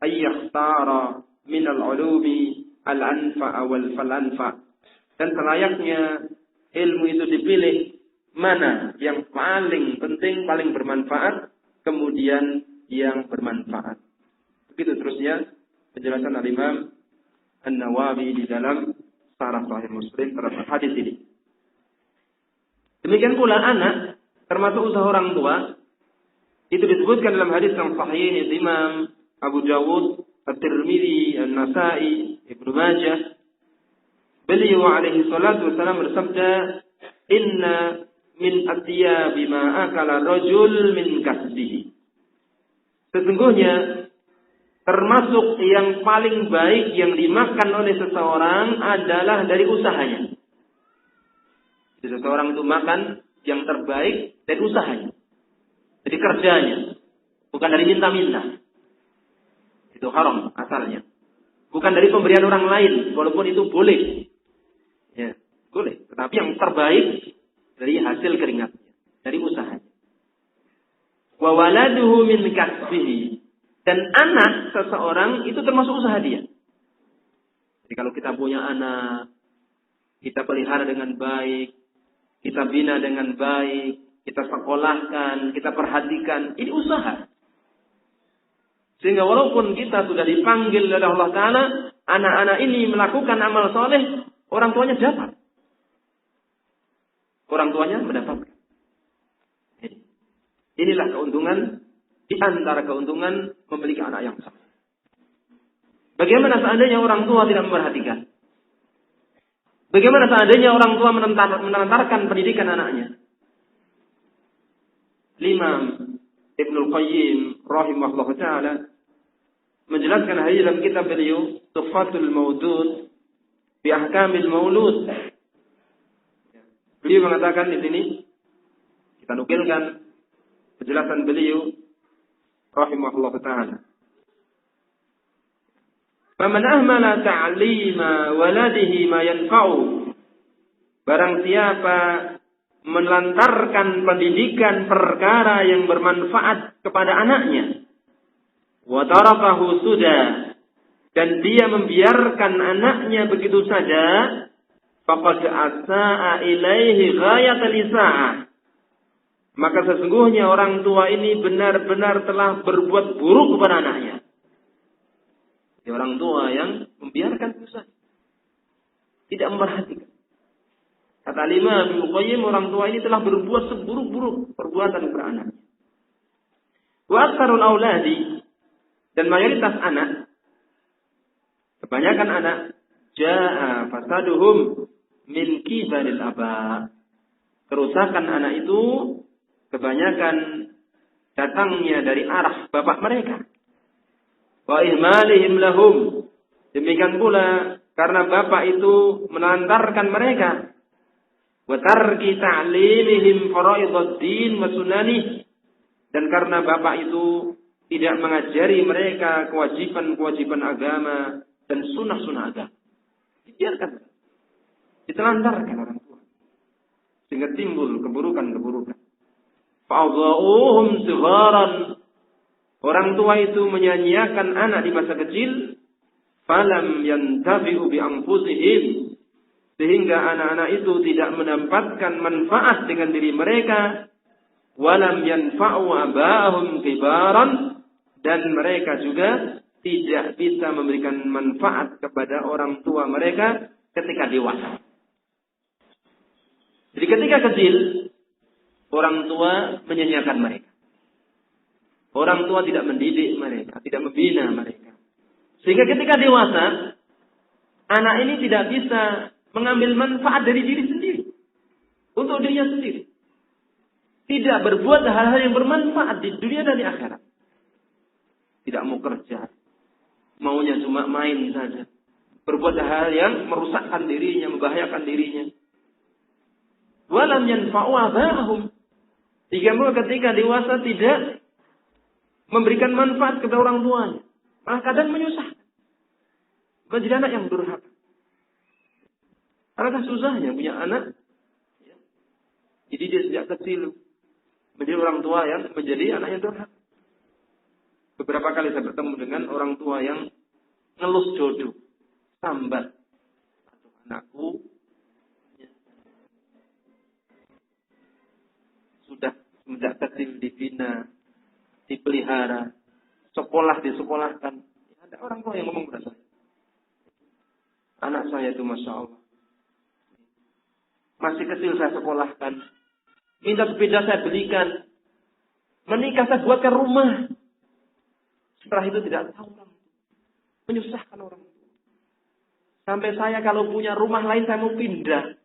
ayyakhtara min al-ulumi al-anfa'a wal falanfa. Dan selayaknya ilmu itu dipilih mana yang paling penting, paling bermanfaat, kemudian yang bermanfaat. Begitu terusnya penjelasan Al-Imam An-Nawawi di dalam Syarah Sahih Muslim terhadap hadis ini. Demikian pula anak, termasuk usaha orang tua, itu disebutkan dalam hadis yang sahih dari Imam Abu Dawud, At-Tirmidzi, An-Nasai, Ibnu Majah. Beliau alaihi salatu wasallam bersabda, "Inna min atyabi ma akala rajul min kasbihi." Sesungguhnya termasuk yang paling baik yang dimakan oleh seseorang adalah dari usahanya. Jadi seseorang itu makan yang terbaik dari usahanya, dari kerjanya, bukan dari minta-minta. Itu haram asalnya. Bukan dari pemberian orang lain, walaupun itu boleh. Ya, boleh. Tetapi yang terbaik dari hasil keringatnya, dari usahanya. wa waladuhu min kasbihi. Dan anak seseorang itu termasuk usaha dia. Jadi kalau kita punya anak, kita pelihara dengan baik, kita bina dengan baik, kita sekolahkan, kita perhatikan, ini usaha. Sehingga walaupun kita sudah dipanggil oleh Allah Ta'ala, anak-anak ini melakukan amal soleh, orang tuanya dapat. Orang tuanya mendapatkan. Inilah keuntungan, di antara keuntungan memiliki anak yang soleh. Bagaimana seandainya orang tua tidak memperhatikan? Bagaimana seandainya orang tua menelantarkan pendidikan anaknya? Imam Ibnul Qayyim rahimahullah ta'ala menjelaskan hal dalam kitab beliau Tuhfatul Mawdud bi Ahkamil Maulud. Beliau mengatakan di sini, kita nukilkan penjelasan beliau rahimahullah ta'ala. Faman ahmala ta'lima waladihi ma yanfa'u. Barang siapa melantarkan pendidikan perkara yang bermanfaat kepada anaknya, wa tarakahu suda, dan dia membiarkan anaknya begitu saja, faqad asaa ilaihi ghayatal isa'ah. Maka sesungguhnya orang tua ini benar-benar telah berbuat buruk kepada anaknya. Orang tua yang membiarkan dosa, tidak memperhatikan. Kata Imam Ibnu Qayyim, orang tua ini telah berbuat seburuk-buruk perbuatan kepada anaknya. Wa aktsarul auladi, dan mayoritas anak, kebanyakan anak, jaa fasaduhum min kibaril aba. Kerusakan anak itu kebanyakan datangnya dari arah bapak mereka. Wa ihmalihim lahum. Demikian pula karena bapak itu menelantarkan mereka. Wa tarki ta'limihim faraiduddin wa sunanih. Dan karena bapak itu tidak mengajari mereka kewajiban-kewajiban agama dan sunnah-sunnah agama. Dibiarkan. Ditelantarkan orang tua. Sehingga timbul keburukan-keburukan. Fa'adha'uhum sigharan. Orang tua itu menyanyiakan anak di masa kecil, falam yantafi'u bi anfusihim, sehingga anak-anak itu tidak mendapatkan manfaat dengan diri mereka, walam yanfa'u abahum kibaran, dan mereka juga tidak bisa memberikan manfaat kepada orang tua mereka ketika dewasa. Jadi ketika kecil, orang tua menyanyiakan mereka. Orang tua tidak mendidik mereka, tidak membina mereka. Sehingga ketika dewasa, anak ini tidak bisa mengambil manfaat dari diri sendiri. Untuk dirinya sendiri. Tidak berbuat hal-hal yang bermanfaat di dunia dan di akhirat. Tidak mau kerja. Maunya cuma main saja. Berbuat hal yang merusakkan dirinya, membahayakan dirinya. Walam yanfa'u abahum. Ketika dewasa tidak memberikan manfaat kepada orang tuanya. Malah kadang menyusahkan. Menjadi anak yang durhaka. Alangkah susahnya punya anak. Jadi dia sejak kecil menjadi orang tua yang menjadi anak yang durhaka. Beberapa kali saya bertemu dengan orang tua yang ngelus jodoh. Sambat. Atau anakku sudah sejak kecil dibina, dipelihara, disekolahkan. Ada orang tua yang ngomong kepada saya. Anak saya itu Masya Allah. Masih kecil saya sekolahkan. Minta sepeda saya belikan. Menikah saya buatkan rumah. Setelah itu tidak tahu orang. Menyusahkan orang. Sampai saya kalau punya rumah lain saya mau pindah.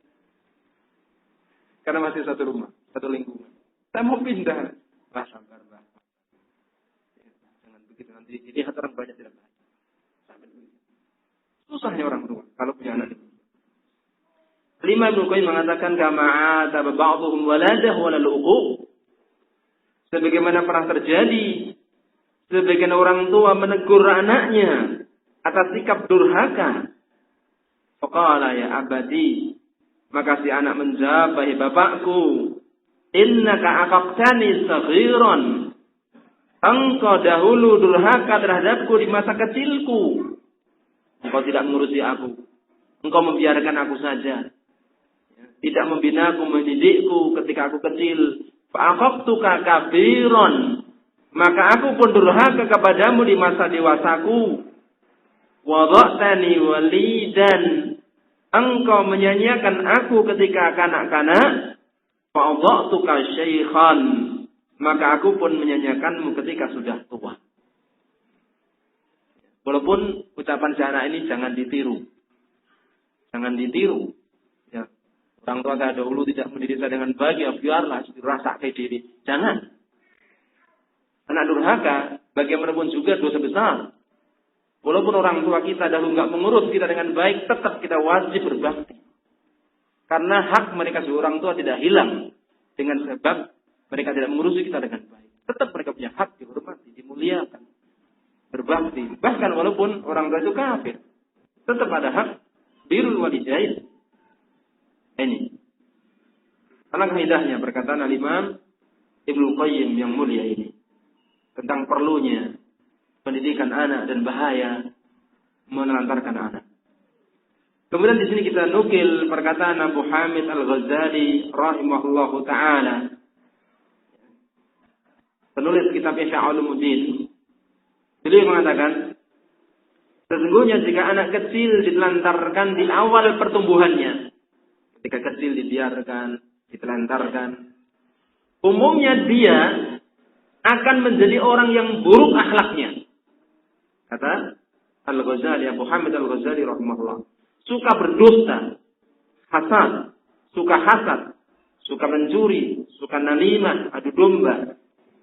Karena masih satu rumah, satu lingkungan. Saya mau pindah. Sabar. Jangan begitu nanti. Ini hati orang banyak tidak baik. Susahnya orang tua kalau punya anak. Imam Ibnu Qayyim mengatakan kama'ata ba'dhum waladah walal uquq. Sebagaimana pernah terjadi sebagian orang tua menegur anaknya atas sikap durhaka. Faqala ya abadi, maka si anak menjawab, "Wahai bapakku, innaka aqaqtani saghiran." engkau dahulu durhaka terhadapku di masa kecilku. Engkau tidak mengurusi aku. Engkau membiarkan aku saja. Tidak membinaku, mendidikku ketika aku kecil. Fa'aqabtuka kabiron. Maka aku pun durhaka kepadamu di masa dewasaku. Wada'tani walidan. Engkau menyanyiakan aku ketika kanak-kanak. Fa'adha'tuka syaikhan. Maka aku pun menyanyiakanmu ketika sudah tua. Walaupun ucapan si anak ini jangan ditiru. Jangan ditiru. Ya. Orang tua saya dahulu tidak mendidik saya dengan baik, ya biarlah dirasa kayak diri. Jangan. Anak durhaka, bagaimanapun juga dosa besar. Walaupun orang tua kita dahulu nggak mengurus kita dengan baik, tetap kita wajib berbakti. Karena hak mereka sebagai orang tua tidak hilang dengan sebab mereka tidak mengurusi kita dengan baik. Tetap mereka punya hak dihormati, dimuliakan, berbakti. Bahkan walaupun orang tua itu kafir, tetap ada hak birrul walidain. Ini. Alangkah indahnya perkataan Al-Imam Ibnu Qayyim yang mulia ini tentang perlunya pendidikan anak dan bahaya menelantarkan anak. Kemudian di sini kita nukil perkataan Abu Hamid Al-Ghazali rahimahullahu taala, penulis kitab Ihya Ulumuddin. Beliau mengatakan, sesungguhnya jika anak kecil ditelantarkan di awal pertumbuhannya, ketika kecil dibiarkan, ditelantarkan, umumnya dia akan menjadi orang yang buruk akhlaknya. Kata Al-Ghazali, Abu Hamid Al-Ghazali rahimahullah, suka berdusta, hasad, suka mencuri, suka nalimah, adu domba,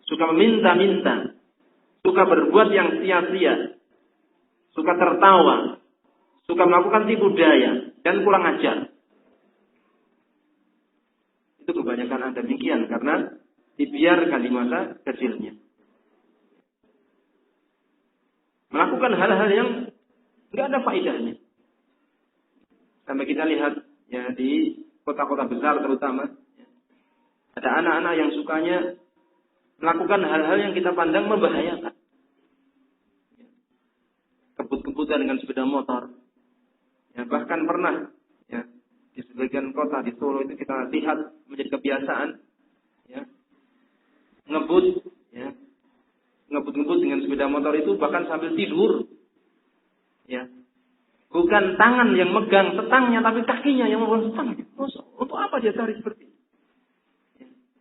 suka meminta-minta, suka berbuat yang sia-sia, suka tertawa, suka melakukan tipu daya, dan kurang ajar. Itu kebanyakan ada demikian karena dibiarkan di masa kecilnya. Melakukan hal-hal yang nggak ada faedahnya. Sampai kita lihat ya di kota-kota besar terutama, ya, ada anak-anak yang sukanya melakukan hal-hal yang kita pandang membahayakan. Kebut-kebutan dengan sepeda motor. Ya, bahkan pernah ya, di sebagian kota di Solo itu kita lihat menjadi kebiasaan ya, ngebut dengan sepeda motor itu bahkan sambil tidur. Ya. Bukan tangan yang megang setangnya, tapi kakinya yang memegang setangnya. Untuk apa dia cari seperti ini?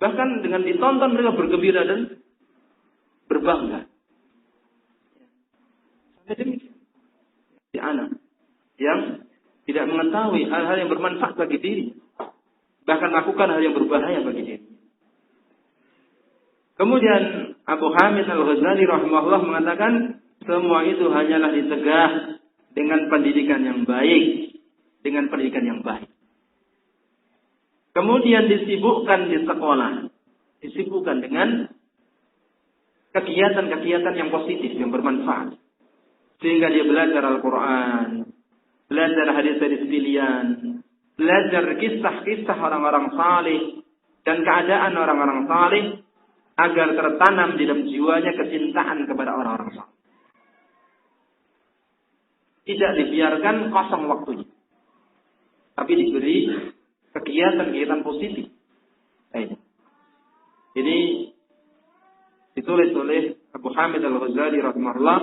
Bahkan dengan ditonton mereka bergembira dan berbangga. Sampai demikian. Si anak yang tidak mengetahui hal-hal yang bermanfaat bagi diri, bahkan melakukan hal yang berbahaya bagi diri. Kemudian Abu Hamid Al-Ghazali rahimahullah mengatakan, semua itu hanyalah dicegah dengan pendidikan yang baik. Dengan pendidikan yang baik. Kemudian disibukkan di sekolah. Disibukkan dengan kegiatan-kegiatan yang positif, yang bermanfaat. Sehingga dia belajar Al-Quran. Belajar hadis-hadis pilihan. Belajar kisah-kisah orang-orang saleh. Dan keadaan orang-orang saleh. Agar tertanam di dalam jiwanya kecintaan kepada orang-orang saleh. Tidak dibiarkan kosong waktunya. Tapi diberi kegiatan-kegiatan positif. Ini ditulis oleh Abu Hamid Al-Ghazali rahimahullah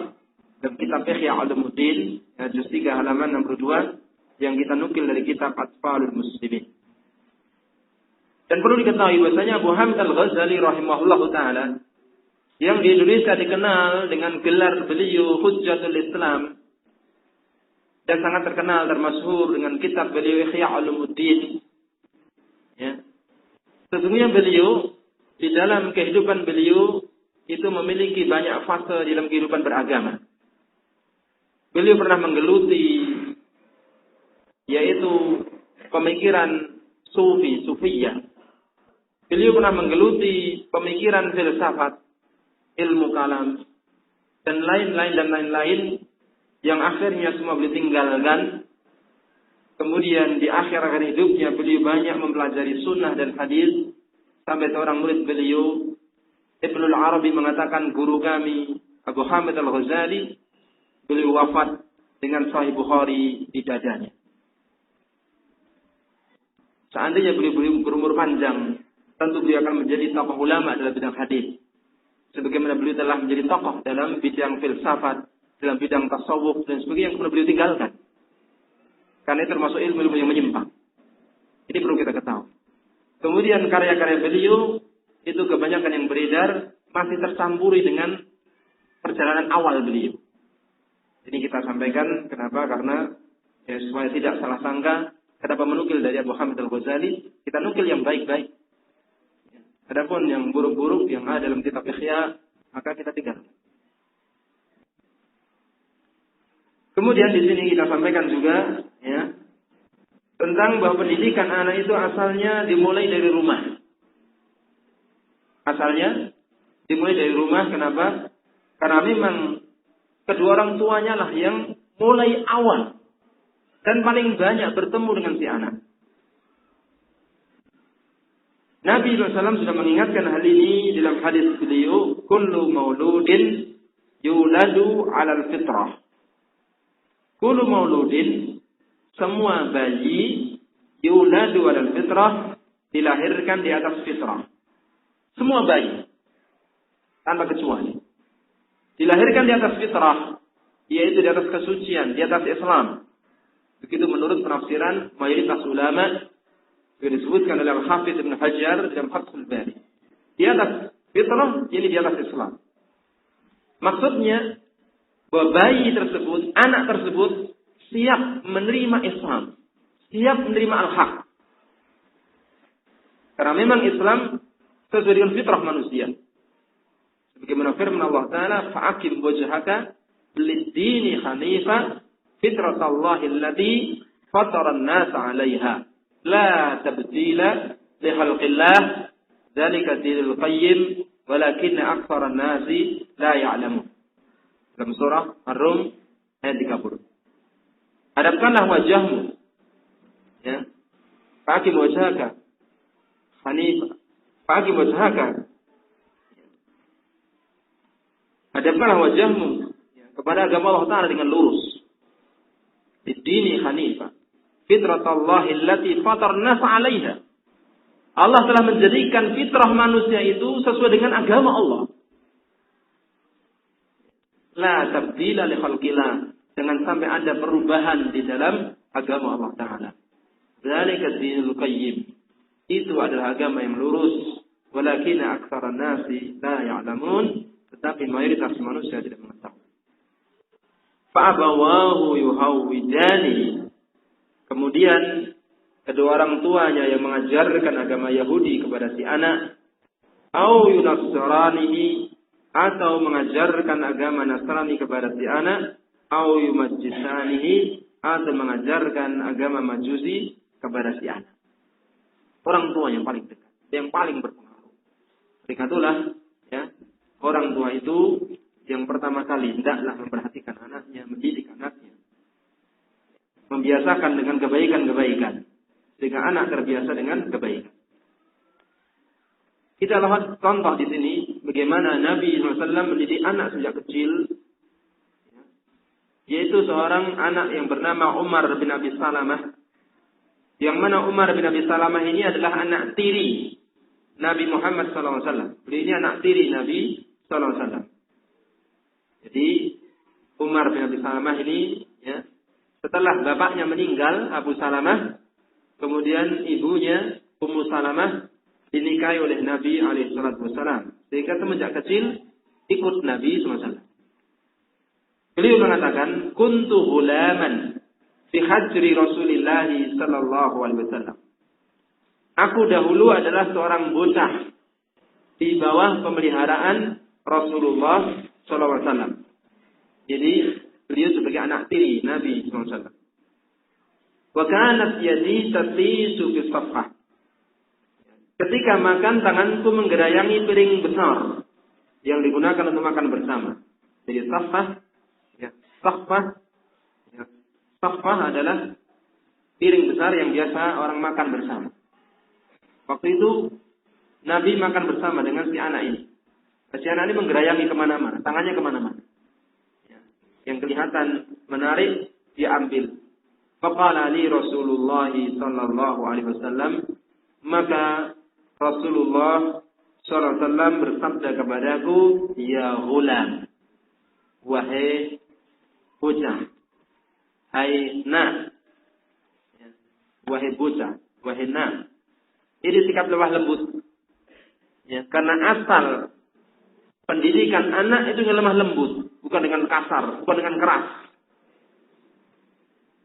dalam kitab Ihya Ulumuddin, juz 3 halaman 62 yang kita nukil dari kitab Atfalul Muslimin. Dan perlu diketahui bahwasanya Abu Hamid Al-Ghazali rahimahullah taala yang di Indonesia dikenal dengan gelar beliau Hujjatul Islam dan sangat terkenal termasyhur dengan kitab beliau Ihya Ulumuddin. Ya. Sesungguhnya beliau di dalam kehidupan beliau itu memiliki banyak fase dalam kehidupan beragama. Beliau pernah menggeluti yaitu pemikiran sufiyah. Beliau pernah menggeluti pemikiran filsafat, ilmu kalam dan lain-lain yang akhirnya semua beliau tinggalkan. Kemudian di akhir-akhir hidupnya beliau banyak mempelajari sunnah dan hadis sampai seorang murid beliau Ibnul Arabi mengatakan guru kami Abu Hamid Al-Ghazali beliau wafat dengan Sahih Bukhari di dadanya. Seandainya beliau berumur panjang, tentu beliau akan menjadi tokoh ulama dalam bidang hadis. Sebagaimana beliau telah menjadi tokoh dalam bidang filsafat, dalam bidang tasawuf dan sebagainya yang kemudian beliau tinggalkan. Karena itu termasuk ilmu-ilmu yang menyimpang. Ini perlu kita ketahui. Kemudian karya-karya beliau itu kebanyakan yang beredar masih tercampuri dengan perjalanan awal beliau. Ini kita sampaikan kenapa? Karena ya, supaya tidak salah sangka kenapa menukil dari Abu Hamid Al-Ghazali, kita nukil yang baik-baik. Adapun yang buruk-buruk yang ada dalam kitab Ihya, maka kita tinggalkan. Kemudian di sini kita sampaikan juga ya tentang bahwa pendidikan anak itu asalnya dimulai dari rumah. Asalnya dimulai dari rumah, kenapa? Karena memang kedua orang tuanya lah yang mulai awal dan paling banyak bertemu dengan si anak. Nabi SAW sudah mengingatkan hal ini dalam hadis beliau, kullu mauludin yuladu 'alal fitrah. Kullu mauludin, semua bayi yuladu 'alal fitrah, dilahirkan di atas fitrah. Semua bayi tanpa kecuali dilahirkan di atas fitrah, yaitu di atas kesucian, di atas Islam. Begitu menurut penafsiran mayoritas ulama yang disebutkan oleh Al-Hafidz Ibnu Hajar dalam Fathul Bari. Di atas fitrah, ini di atas Islam. Maksudnya bahwa bayi tersebut, anak tersebut siap menerima Islam, siap menerima al-haq. Karena memang Islam sesuai dengan fitrah manusia. Sebagaimana firman Allah Ta'ala, fa'akim wajhaka lid-dini hanifah fitratallahi allati fataran nasa 'alaiha la tabdila li khalqillah dzalika dinul qayyim walakinna aktsaran nasi la ya'lamun. Dalam surah Ar-Rum ayat 30. Hadapkanlah wajahmu, ya. Fa'akim wajhaka hanifah. Fa'akim wajhaka. Hadapkanlah wajahmu kepada agama Allah Ta'ala dengan lurus. Bid-dini hanifah. Fitratallahi allati fatarna 'alaiha. Allah telah menjadikan fitrah manusia itu sesuai dengan agama Allah. La tabdila li khalqillah. Jangan sampai ada perubahan di dalam agama Allah Ta'ala. Dzalika dinul qayyim. Itu adalah agama yang lurus. Walakinna aktsaran nasi la ya'lamun. Tetapi mayoritas manusia tidak mengetahui. Fa'abawahu yuhawwidani. Kemudian kedua orang tuanya yang mengajarkan agama Yahudi kepada si anak, au yunasranihi, atau mengajarkan agama Nasrani kepada si anak, au yumajjisanihi, atau mengajarkan agama Majusi kepada si anak. Orang tua yang paling dekat, yang paling berpengaruh. Oleh itulah, ya, orang tua itu yang pertama kali hendaklah memperhatikan anaknya, mendidik anaknya, membiasakan dengan kebaikan-kebaikan, sehingga anak terbiasa dengan kebaikan. Kita lihat contoh di sini bagaimana Nabi SAW mendidik anak sejak kecil, yaitu seorang anak yang bernama Umar bin Abi Salamah, yang mana Umar bin Abi Salamah ini adalah anak tiri Nabi Muhammad SAW. Beliau ini anak tiri Nabi SAW. Jadi Umar bin Abi Salamah ini, ya, setelah bapaknya meninggal, Abu Salamah, kemudian ibunya Ummu Salamah dinikahi oleh Nabi SAW. Sehingga semenjak kecil ikut Nabi SAW. Beliau mengatakan, kuntu hulaman fi hajri Rasulillah sallallahu alaihi wasallam. Aku dahulu adalah seorang bocah di bawah pemeliharaan Rasulullah sallallahu alaihi wasallam. Jadi beliau sebagai anak tiri Nabi sallallahu alaihi wasallam. Wa kanat yadi tatisu fi safhah. Ketika makan, tanganku menggerayangi piring besar yang digunakan untuk makan bersama. Jadi safhah, ya, safhah adalah piring besar yang biasa orang makan bersama. Waktu itu Nabi makan bersama dengan si anak ini. Si anak ini menggerayangi kemana-mana, tangannya kemana-mana. Ya. Yang kelihatan menarik, dia ambil. Faqala li Rasulullah sallallahu alaihi wasallam, maka Rasulullah sallallahu alaihi wasallam bersabda kepadaku, ya ghulam, wahai bocah, hai nak, wahai bocah, wahai nak. Ini sikap lemah lembut. Ya, karena asal pendidikan anak itu dengan lemah lembut, bukan dengan kasar, bukan dengan keras.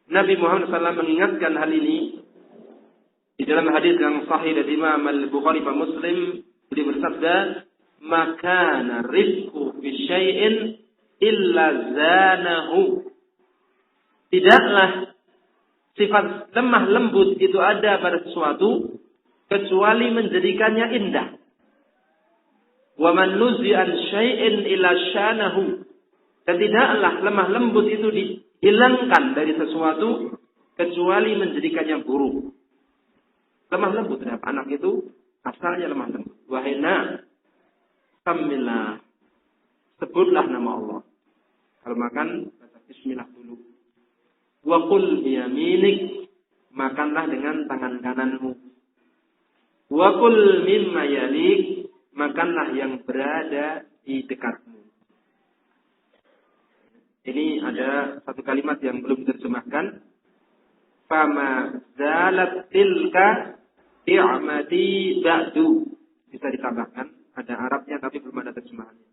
Nabi Muhammad SAW mengingatkan hal ini di dalam hadis yang sahih dari Imam Al-Bukhari dan Muslim. Beliau bersabda, "Makana rizqu fi syai'in illa zanahu." Tidaklah sifat lemah lembut itu ada pada sesuatu kecuali menjadikannya indah. Wa man nuzi'an syai'in illa syanahu. Dan tidaklah lemah lembut itu dihilangkan dari sesuatu kecuali menjadikannya buruk. Lemah lembut terhadap anak itu asalnya lemah lembut. Wahai nak, samillah, sebutlah nama Allah. Kalau makan baca bismillah dulu. Wa qul biyaminik, makanlah dengan tangan kananmu. Wa qul mimma yalik, makanlah yang berada di dekatmu. Ini ada satu kalimat yang belum diterjemahkan. Fama zalat tilka i'mati ba'du. Bisa ditambahkan. Ada Arabnya tapi belum ada terjemahannya.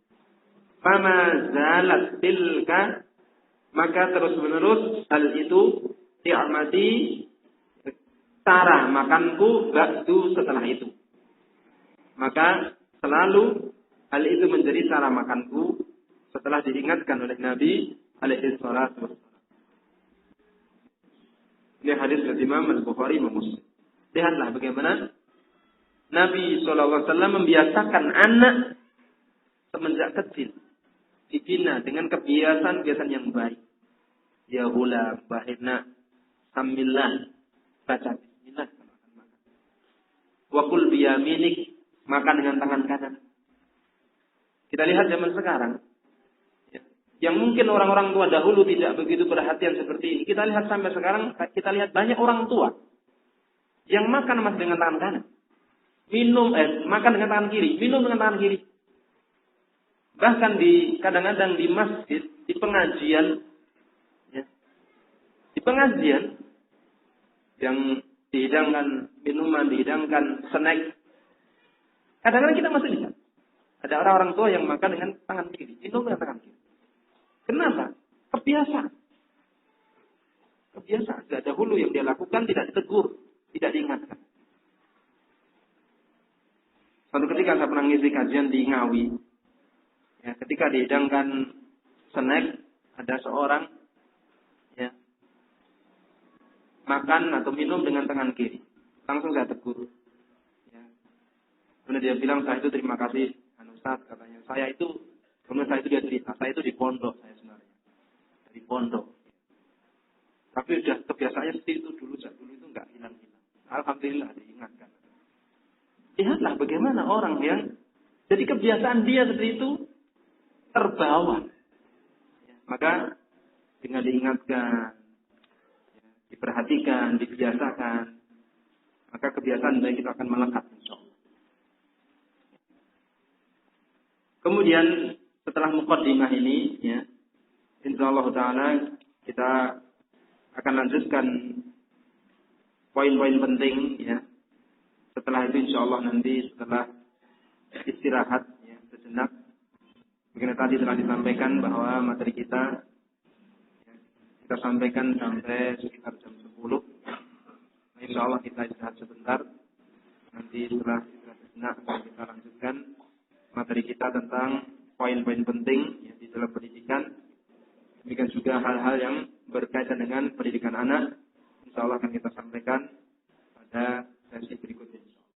Fama zalat tilka, maka terus menerus hal itu i'mati, cara makanku ba'du, setelah itu. Maka selalu hal itu menjadi cara makanku setelah diingatkan oleh Nabi alaihi salatu wassalam. Ini hadis dari Imam Al-Bukhari dan Muslim. Lihatlah bagaimana Nabi SAW membiasakan anak semenjak kecil dibina dengan kebiasaan-kebiasaan yang baik. Ya ghulam, bahina, samillah, baca bismillah, makan. Wa qul biyaminik, makan dengan tangan kanan. Kita lihat zaman sekarang, yang mungkin orang-orang tua dahulu tidak begitu perhatian seperti ini. Kita lihat sampai sekarang, kita lihat banyak orang tua yang makan masih dengan tangan kanan. Makan dengan tangan kiri, minum dengan tangan kiri. Bahkan kadang-kadang di masjid, di pengajian, yang dihidangkan minuman, dihidangkan snack. Kadang-kadang kita masih lihat ada orang-orang tua yang makan dengan tangan kiri, minum dengan tangan kiri. Kenapa? Kebiasaan. Sejak dahulu yang dia lakukan tidak ditegur, tidak diingatkan. Suatu ketika saya pernah ngisi kajian di Ngawi. Ya, ketika dihidangkan snack, ada seorang makan atau minum dengan tangan kiri. Langsung saya tegur. Ya. Kemudian dia bilang, saya itu terima kasih, Ustaz, katanya. Kemudian saya itu dia cerita, saya itu di pondok saya sebenarnya. Di pondok. Tapi sudah kebiasaannya seperti itu dulu itu enggak hilang-hilang. Alhamdulillah diingatkan. Lihatlah bagaimana orang yang jadi kebiasaan dia seperti itu terbawa. Ya, maka dengan diingatkan, diperhatikan, dibiasakan, maka kebiasaan baik itu akan melekat, insyaallah. Kemudian setelah muqaddimah ini, ya, insyaallah taala kita akan lanjutkan poin-poin penting, ya. Setelah itu insyaallah nanti setelah istirahat, ya, sejenak, begini tadi telah disampaikan bahwa materi kita sampaikan sampai sekitar jam 10. Nah, insyaallah kita istirahat sebentar. Nanti setelah istirahat sejenak kita lanjutkan materi kita tentang poin-poin penting ya, di dalam pendidikan. Demikian juga hal-hal yang berkaitan dengan pendidikan anak. Insyaallah akan kita sampaikan pada sesi berikutnya.